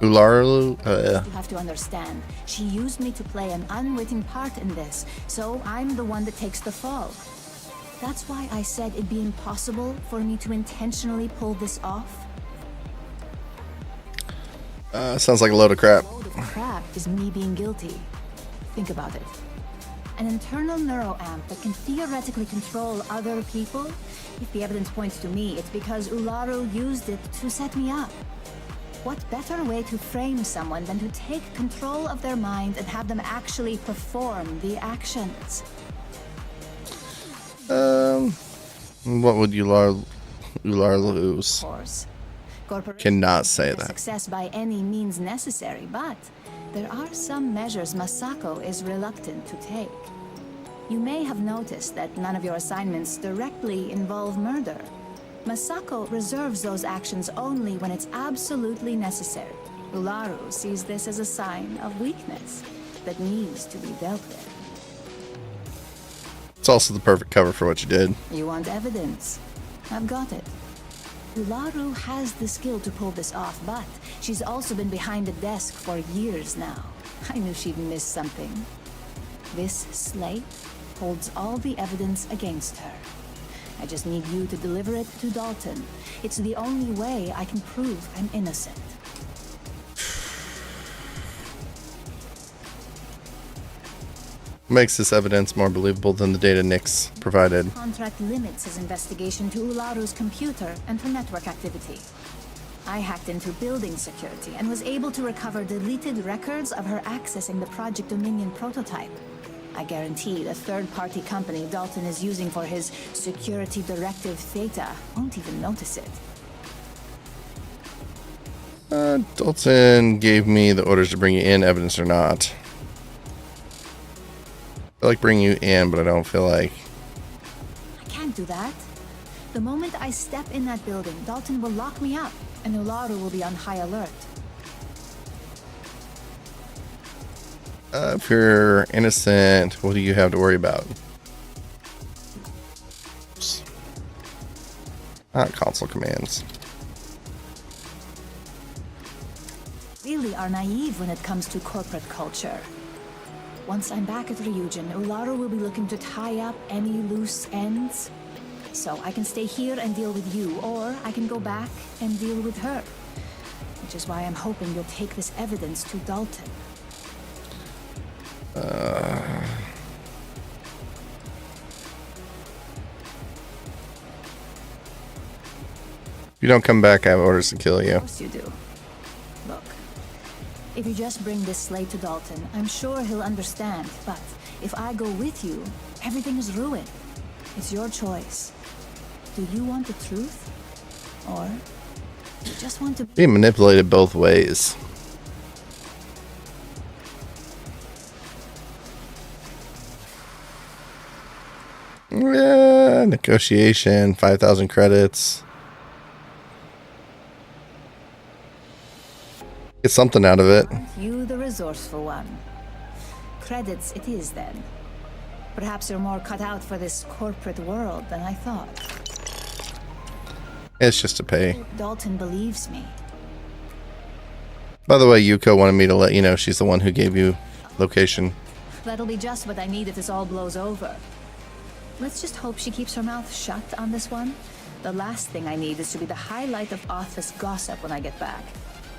Ularu? You have to understand, she used me to play an unwitting part in this, so I'm the one that takes the fall. That's why I said it'd be impossible for me to intentionally pull this off. Sounds like a load of crap. A load of crap is me being guilty. Think about it. An internal neuroamp that can theoretically control other people? If the evidence points to me, it's because Ularu used it to set me up. What better way to frame someone than to take control of their mind and have them actually perform the actions? What would Ular lose? Of course. corporation Cannot say that. success by any means necessary, but there are some measures Masako is reluctant to take. You may have noticed that none of your assignments directly involve murder. Masako reserves those actions only when it's absolutely necessary. Ularu sees this as a sign of weakness that needs to be dealt with. It's also the perfect cover for what you did. You want evidence? I've got it. Ularu has the skill to pull this off, but she's also been behind the desk for years now. I knew she'd miss something. This slate holds all the evidence against her. I just need you to deliver it to Dalton. It's the only way I can prove I'm innocent. Makes this evidence more believable than the data Nix provided. The contract limits his investigation to Ularu's computer and her network activity. I hacked into building security and was able to recover deleted records of her accessing the Project Dominion prototype. I guarantee the third-party company Dalton is using for his security directive Theta won't even notice it. Dalton gave me the orders to bring you in, evidence or not. I like bringing you in, but I don't feel like... I can't do that. The moment I step in that building, Dalton will lock me up, and Ularu will be on high alert. If you're innocent, what do you have to worry about? Oops. Not console commands. Really are naive when it comes to corporate culture. Once I'm back at Ryujin, Ularu will be looking to tie up any loose ends. So I can stay here and deal with you, or I can go back and deal with her. Which is why I'm hoping you'll take this evidence to Dalton. If you don't come back, I have orders to kill you. Of course you do. Look, if you just bring this slate to Dalton, I'm sure he'll understand. But if I go with you, everything is ruined. It's your choice. Do you want the truth? Or do you just want to be manipulated both ways? Yeah, negotiation, 5,000 credits. Get something out of it. You the resourceful one. Credits it is then. Perhaps you're more cut out for this corporate world than I thought. It's just to pay. Dalton believes me. By the way, Yuko wanted me to let you know she's the one who gave you location. That'll be just what I need if this all blows over. Let's just hope she keeps her mouth shut on this one. The last thing I need is to be the highlight of office gossip when I get back.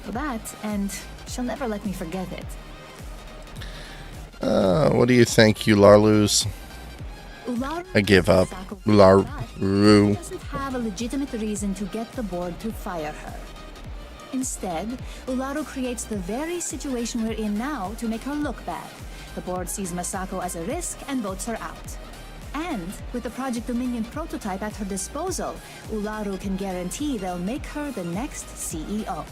That, and she'll never let me forget it. What do you think, you Larlus? I give up. Ularu doesn't have a legitimate reason to get the board to fire her. Instead, Ularu creates the very situation we're in now to make her look bad. The board sees Masako as a risk and votes her out. And with the Project Dominion prototype at her disposal, Ularu can guarantee they'll make her the next CEO.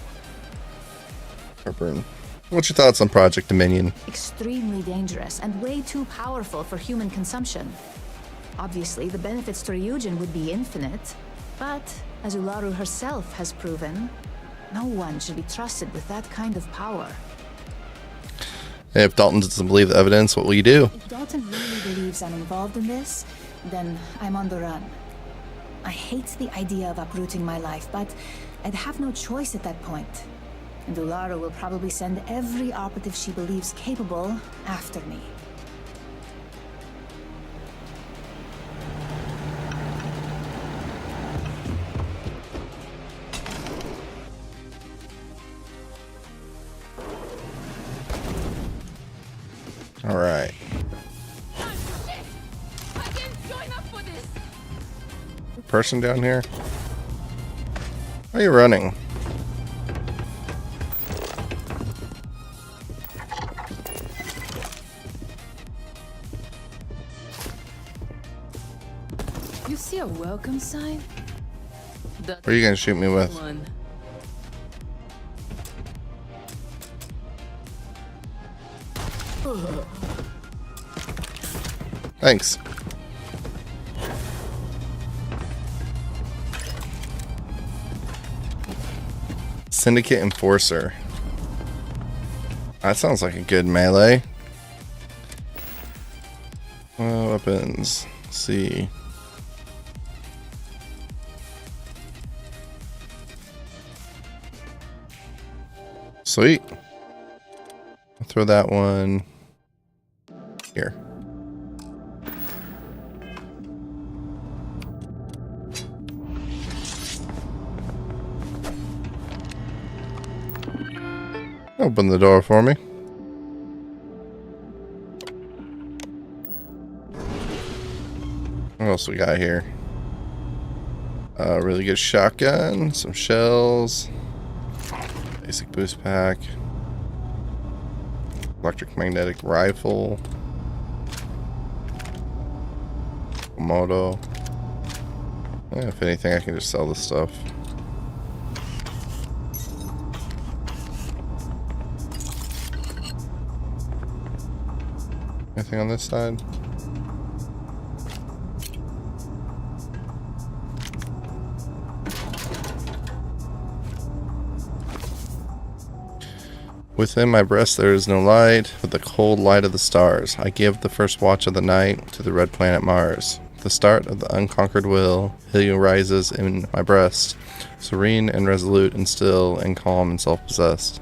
Harper, what's your thoughts on Project Dominion? Extremely dangerous and way too powerful for human consumption. Obviously, the benefits to Ryujin would be infinite, but as Ularu herself has proven, no one should be trusted with that kind of power. If Dalton doesn't believe the evidence, what will you do? If Dalton really believes I'm involved in this, then I'm on the run. I hate the idea of uprooting my life, but I'd have no choice at that point. And Ularu will probably send every operative she believes capable after me. All right. Person down here? Why are you running? You see a welcome sign? What are you gonna shoot me with? Thanks. Syndicate Enforcer. That sounds like a good melee. Weapons. Let's see. Sweet. I'll throw that one here. Open the door for me. What else we got here? Really good shotgun, some shells, basic boost pack, electric magnetic rifle, moto. Yeah, if anything, I can just sell this stuff. Anything on this side? Within my breast there is no light, but the cold light of the stars. I give the first watch of the night to the red planet Mars. The start of the unconquered will, he rises in my breast, serene and resolute and still and calm and self-possessed.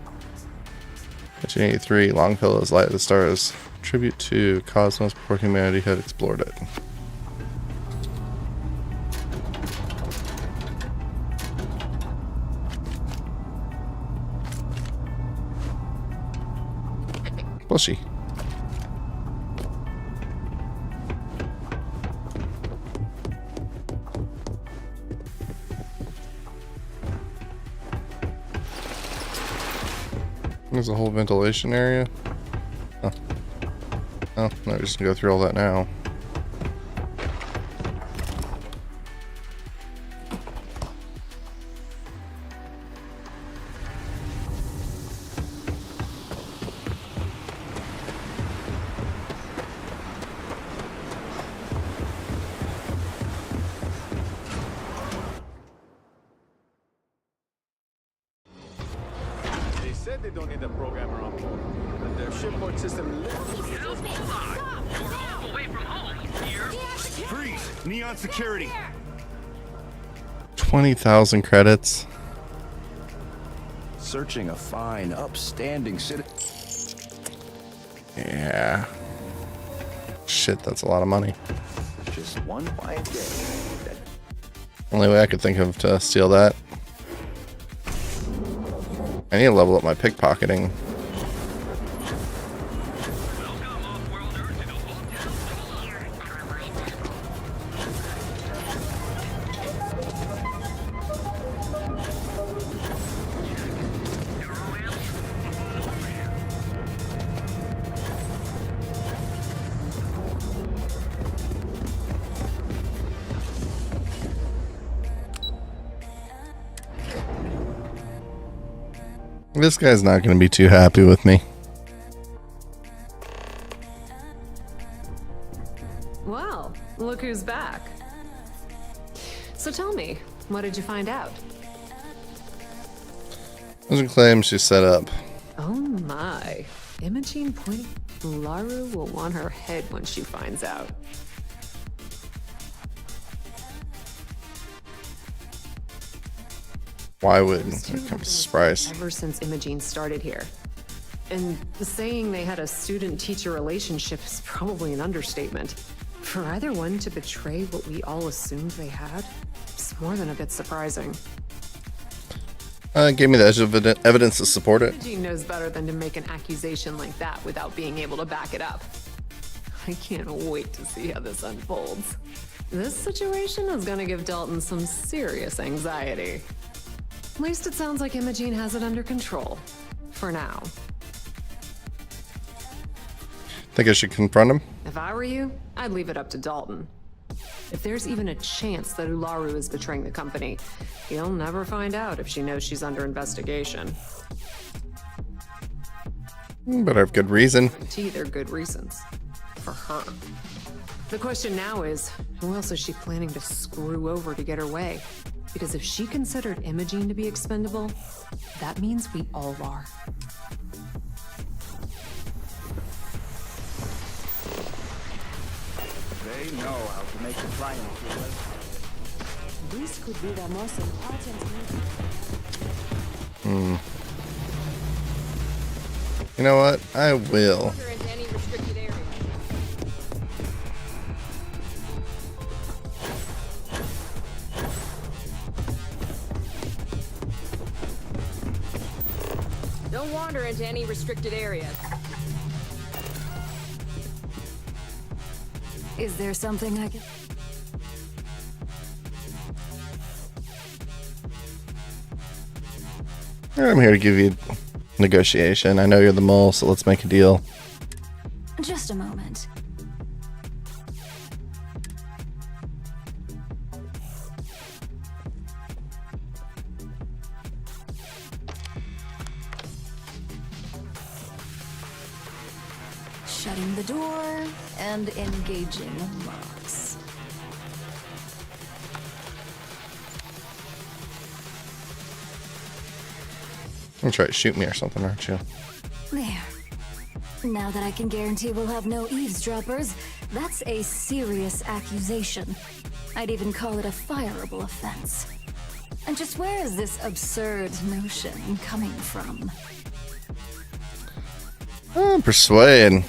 1983, Longfellow's Light of the Stars. Tribute to cosmos before humanity had explored it. Bushy. There's a whole ventilation area. Oh. Oh, no, we're just gonna go through all that now. They said they don't need a programmer on board, but their shipboard system. Freeze! Neon security! 20,000 credits. Searching a fine, upstanding city. Yeah. Shit, that's a lot of money. Just one quiet day. Only way I could think of to steal that. I need to level up my pickpocketing. This guy's not going to be too happy with me. Well, look who's back. So tell me, what did you find out? Those are claims she set up. Oh my. Imogene pointing. Laru will want her head when she finds out. Why wouldn't? It comes a surprise. Ever since Imogene started here. And saying they had a student-teacher relationship is probably an understatement. For either one to betray what we all assumed they had, it's more than a bit surprising. Gave me the evidence to support it. Imogene knows better than to make an accusation like that without being able to back it up. I can't wait to see how this unfolds. This situation is gonna give Dalton some serious anxiety. At least it sounds like Imogene has it under control. For now. Think I should confront him? If I were you, I'd leave it up to Dalton. If there's even a chance that Ularu is betraying the company, he'll never find out if she knows she's under investigation. Better have good reason. They're good reasons. For her. The question now is, who else is she planning to screw over to get her way? Because if she considered Imogene to be expendable, that means we all are. They know how to make a triumph. This could be the most important meeting. You know what? I will. Don't wander into any restricted areas. Is there something I can... I'm here to give you negotiation. I know you're the mole, so let's make a deal. Just a moment. Shutting the door and engaging Mox. You'll try to shoot me or something, aren't you? There. Now that I can guarantee we'll have no eavesdroppers, that's a serious accusation. I'd even call it a fireable offense. And just where is this absurd notion coming from? Persuade.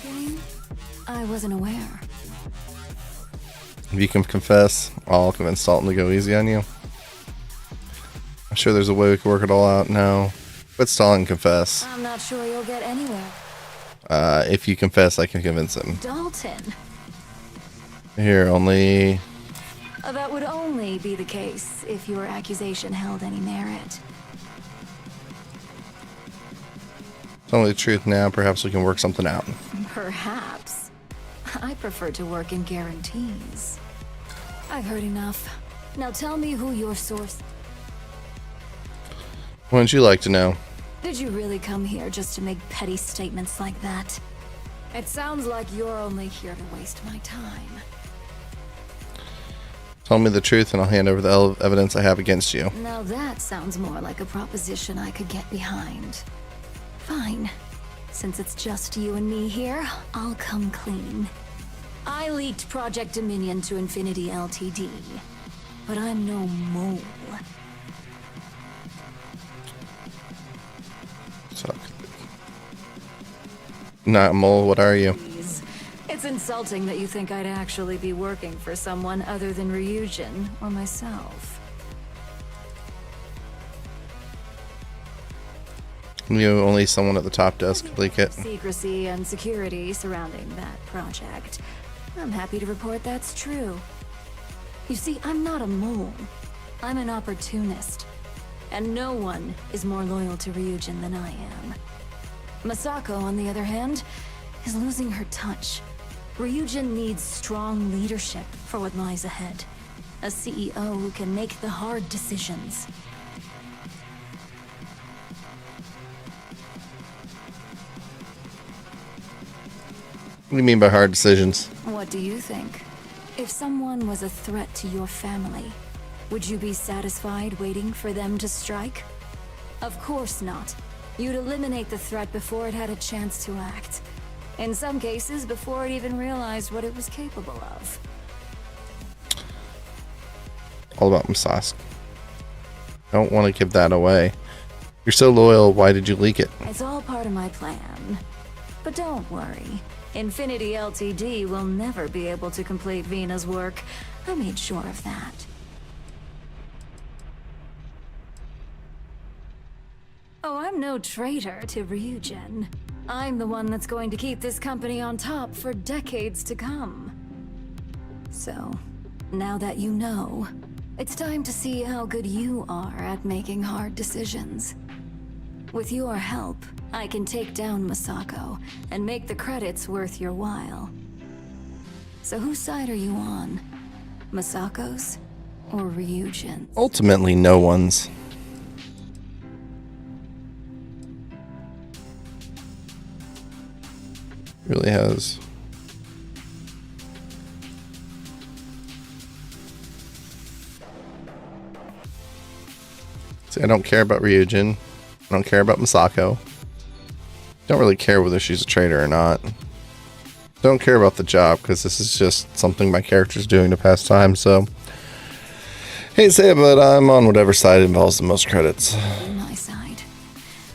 I wasn't aware. If you can confess, I'll convince Dalton to go easy on you. I'm sure there's a way we can work it all out now. Quit stalling and confess. I'm not sure you'll get anywhere. If you confess, I can convince him. Dalton. Here, only... That would only be the case if your accusation held any merit. Tell me the truth now, perhaps we can work something out. Perhaps. I prefer to work in guarantees. I've heard enough. Now tell me who your source... Wouldn't you like to know? Did you really come here just to make petty statements like that? It sounds like you're only here to waste my time. Tell me the truth and I'll hand over the evidence I have against you. Now that sounds more like a proposition I could get behind. Fine. Since it's just you and me here, I'll come clean. I leaked Project Dominion to Infinity Ltd. But I'm no mole. So, not a mole, what are you? It's insulting that you think I'd actually be working for someone other than Ryujin or myself. You only someone at the top desk could leak it. Secrecy and security surrounding that project. I'm happy to report that's true. You see, I'm not a mole. I'm an opportunist. And no one is more loyal to Ryujin than I am. Masako, on the other hand, is losing her touch. Ryujin needs strong leadership for what lies ahead. A CEO who can make the hard decisions. What do you mean by hard decisions? What do you think? If someone was a threat to your family, would you be satisfied waiting for them to strike? Of course not. You'd eliminate the threat before it had a chance to act. In some cases, before it even realized what it was capable of. All about Masako. Don't want to give that away. You're so loyal, why did you leak it? It's all part of my plan. But don't worry. Infinity Ltd will never be able to complete Vina's work. I made sure of that. Oh, I'm no traitor to Ryujin. I'm the one that's going to keep this company on top for decades to come. So, now that you know, it's time to see how good you are at making hard decisions. With your help, I can take down Masako and make the credits worth your while. So whose side are you on? Masako's or Ryujin's? Ultimately, no one's. Really has. See, I don't care about Ryujin. I don't care about Misako. Don't really care whether she's a traitor or not. Don't care about the job because this is just something my character's doing to pass time, so hate to say it, but I'm on whatever side involves the most credits. My side.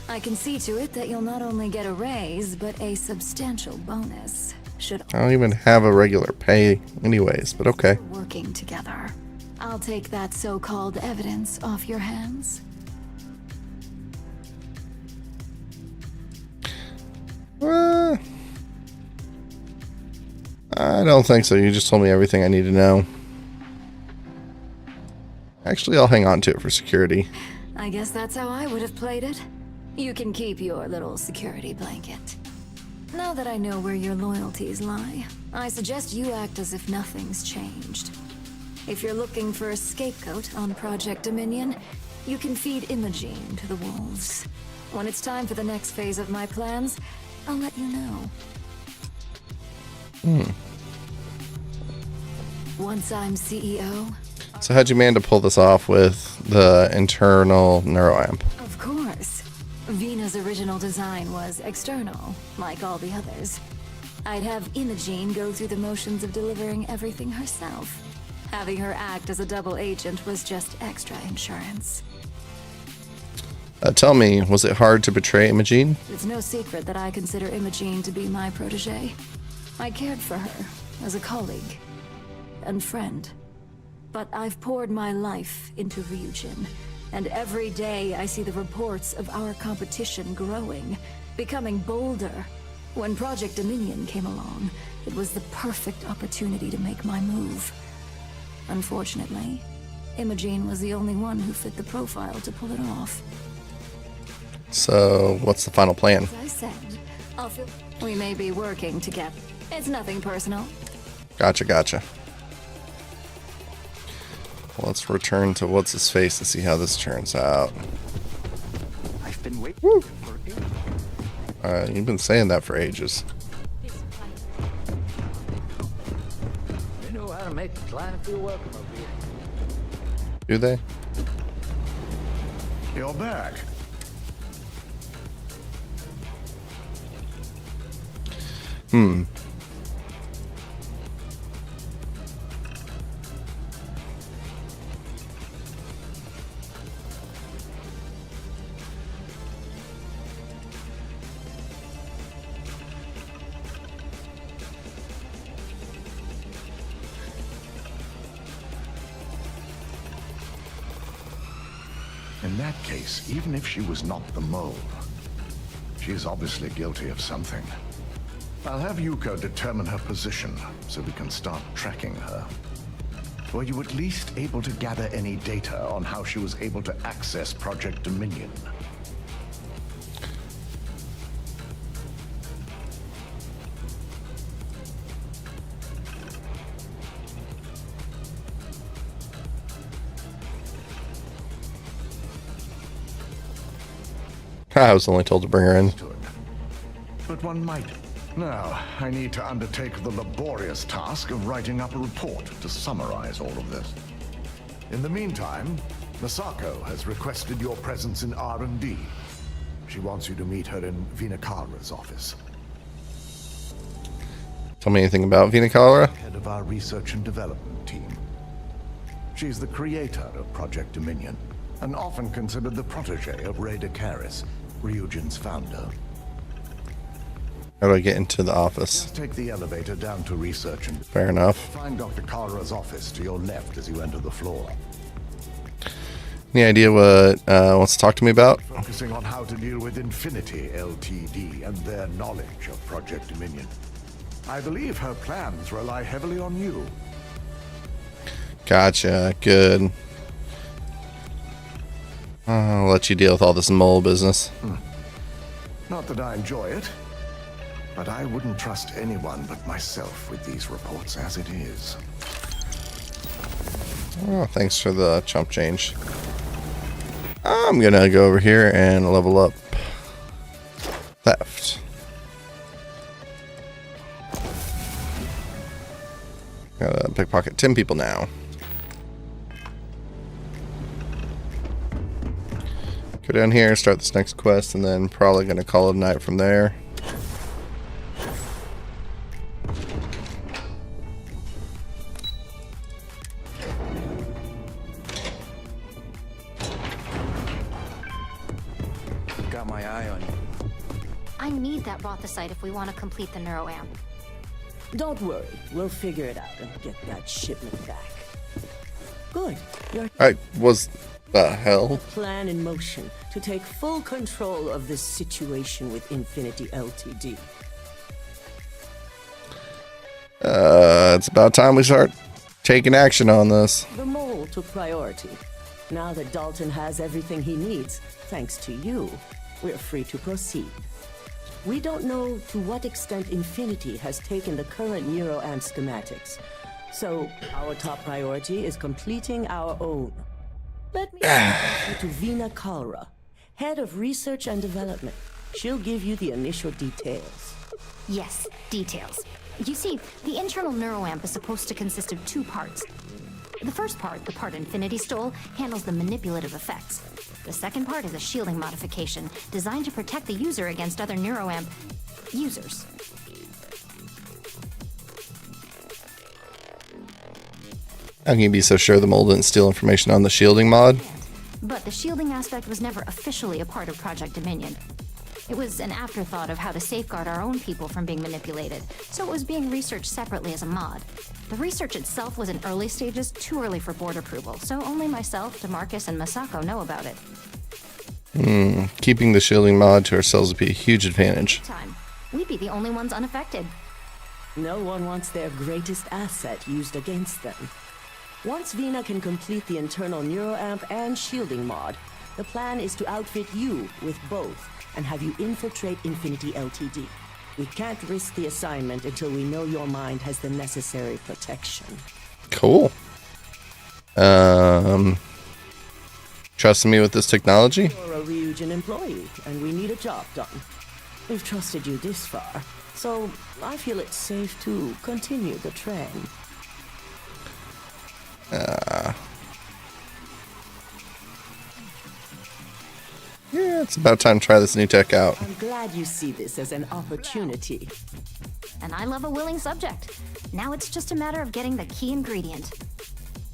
I can see to it that you'll not only get a raise, but a substantial bonus. Should I don't even have a regular pay anyways, but okay. working together. I'll take that so-called evidence off your hands. I don't think so. You just told me everything I need to know. Actually, I'll hang on to it for security. I guess that's how I would have played it. You can keep your little security blanket. Now that I know where your loyalties lie, I suggest you act as if nothing's changed. If you're looking for a scapegoat on Project Dominion, you can feed Imogene to the wolves. When it's time for the next phase of my plans, I'll let you know. Once I'm CEO... So how'd you manage to pull this off with the internal neuroamp? Of course. Vina's original design was external, like all the others. I'd have Imogene go through the motions of delivering everything herself. Having her act as a double agent was just extra insurance. Tell me, was it hard to betray Imogene? It's no secret that I consider Imogene to be my protege. I cared for her as a colleague and friend. But I've poured my life into Ryujin, and every day I see the reports of our competition growing, becoming bolder. When Project Dominion came along, it was the perfect opportunity to make my move. Unfortunately, Imogene was the only one who fit the profile to pull it off. So, what's the final plan? As I said, we may be working together. It's nothing personal. Gotcha. Well, let's return to what's-his-face to see how this turns out. I've been waiting for ages. You've been saying that for ages. They know how to make the client feel welcome over here. Do they? You're back. In that case, even if she was not the mole, she is obviously guilty of something. I'll have Yuko determine her position so we can start tracking her. Were you at least able to gather any data on how she was able to access Project Dominion? I was only told to bring her in. But one might. Now, I need to undertake the laborious task of writing up a report to summarize all of this. In the meantime, Misako has requested your presence in R&D. She wants you to meet her in Vinakara's office. Tell me anything about Vinakara? Head of our research and development team. She's the creator of Project Dominion, and often considered the protege of Ray DeCaris, Ryujin's founder. How do I get into the office? Just take the elevator down to research and... Fair enough. Find Dr. Kara's office to your left as you enter the floor. Any idea what wants to talk to me about? Focusing on how to deal with Infinity Ltd. And their knowledge of Project Dominion. I believe her plans rely heavily on you. Gotcha. Good. I'll let you deal with all this mole business. Not that I enjoy it, but I wouldn't trust anyone but myself with these reports as it is. Oh, thanks for the chump change. I'm gonna go over here and level up theft. Gotta pickpocket 10 people now. Go down here, start this next quest, and then probably gonna call it a night from there. Got my eye on you. I need that Rothicite if we want to complete the neuroamp. Don't worry, we'll figure it out and get that shipment back. Good. You're Was the hell? plan in motion to take full control of this situation with Infinity Ltd. It's about time we start taking action on this. The mole took priority. Now that Dalton has everything he needs, thanks to you, we're free to proceed. We don't know to what extent Infinity has taken the current neuroamp schematics, so our top priority is completing our own. Let me introduce you to Vina Kalra, Head of Research and Development. She'll give you the initial details. Yes, details. You see, the internal neuroamp is supposed to consist of 2 parts. The first part, the part Infinity stole, handles the manipulative effects. The second part is a shielding modification designed to protect the user against other neuroamp users. How can you be so sure the mole didn't steal information on the shielding mod? But the shielding aspect was never officially a part of Project Dominion. It was an afterthought of how to safeguard our own people from being manipulated, so it was being researched separately as a mod. The research itself was in early stages, too early for board approval, so only myself, DeMarcus, and Masako know about it. Keeping the shielding mod to ourselves would be a huge advantage. We'd be the only ones unaffected. No one wants their greatest asset used against them. Once Vina can complete the internal neuroamp and shielding mod, the plan is to outfit you with both and have you infiltrate Infinity Ltd. We can't risk the assignment until we know your mind has the necessary protection. Cool. Trusting me with this technology? You're a Ryujin employee, and we need a job done. We've trusted you this far, so I feel it's safe to continue the trend. Yeah, it's about time to try this new tech out. I'm glad you see this as an opportunity. And I love a willing subject. Now it's just a matter of getting the key ingredient.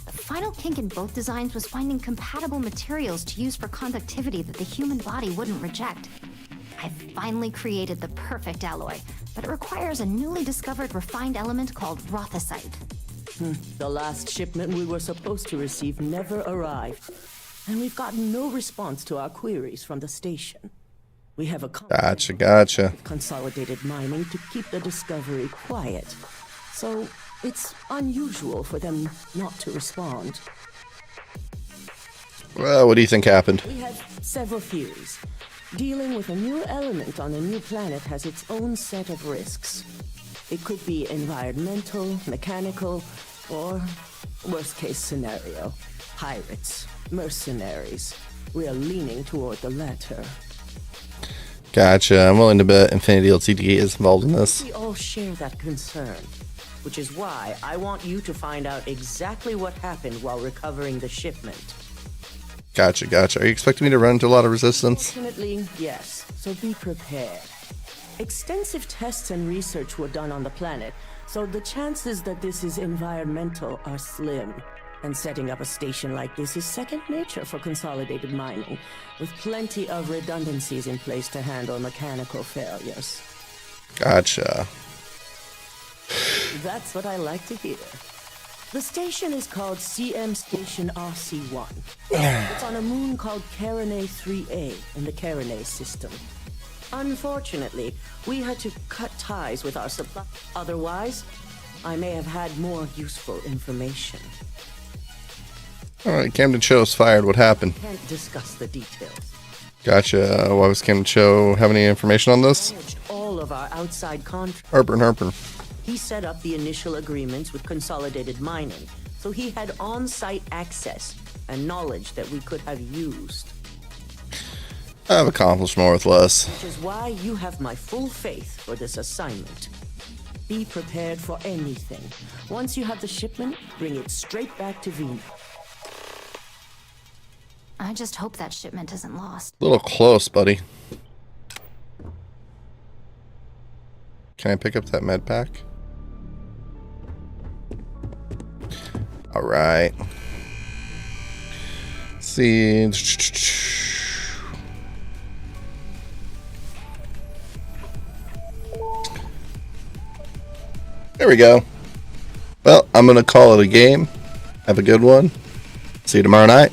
The final kink in both designs was finding compatible materials to use for conductivity that the human body wouldn't reject. I've finally created the perfect alloy, but it requires a newly discovered refined element called Rothicite. The last shipment we were supposed to receive never arrived, and we've gotten no response to our queries from the station. We have a Gotcha. consolidated mining to keep the discovery quiet, so it's unusual for them not to respond. Well, what do you think happened? We have several theories. Dealing with a new element on a new planet has its own set of risks. It could be environmental, mechanical, or worst case scenario, pirates, mercenaries. We are leaning toward the latter. Gotcha. I'm willing to bet Infinity Ltd is involved in this. We all share that concern, which is why I want you to find out exactly what happened while recovering the shipment. Gotcha. Are you expecting me to run into a lot of resistance? Fortunately, yes, so be prepared. Extensive tests and research were done on the planet, so the chances that this is environmental are slim. And setting up a station like this is second nature for consolidated mining, with plenty of redundancies in place to handle mechanical failures. Gotcha. That's what I like to hear. The station is called CM Station RC1. It's on a moon called Carinae 3A in the Carinae system. Unfortunately, we had to cut ties with our supply. Otherwise, I may have had more useful information. Alright, Camden Cho's fired. What happened? Can't discuss the details. Gotcha. Why was Camden Cho have any information on this? Managed all of our outside contracts. Harper. He set up the initial agreements with Consolidated Mining, so he had on-site access and knowledge that we could have used. I've accomplished more with less. Which is why you have my full faith for this assignment. Be prepared for anything. Once you have the shipment, bring it straight back to Vina. I just hope that shipment isn't lost. A little close, buddy. Can I pick up that med pack? All right. Let's see. There we go. Well, I'm going to call it a game. Have a good one. See you tomorrow night.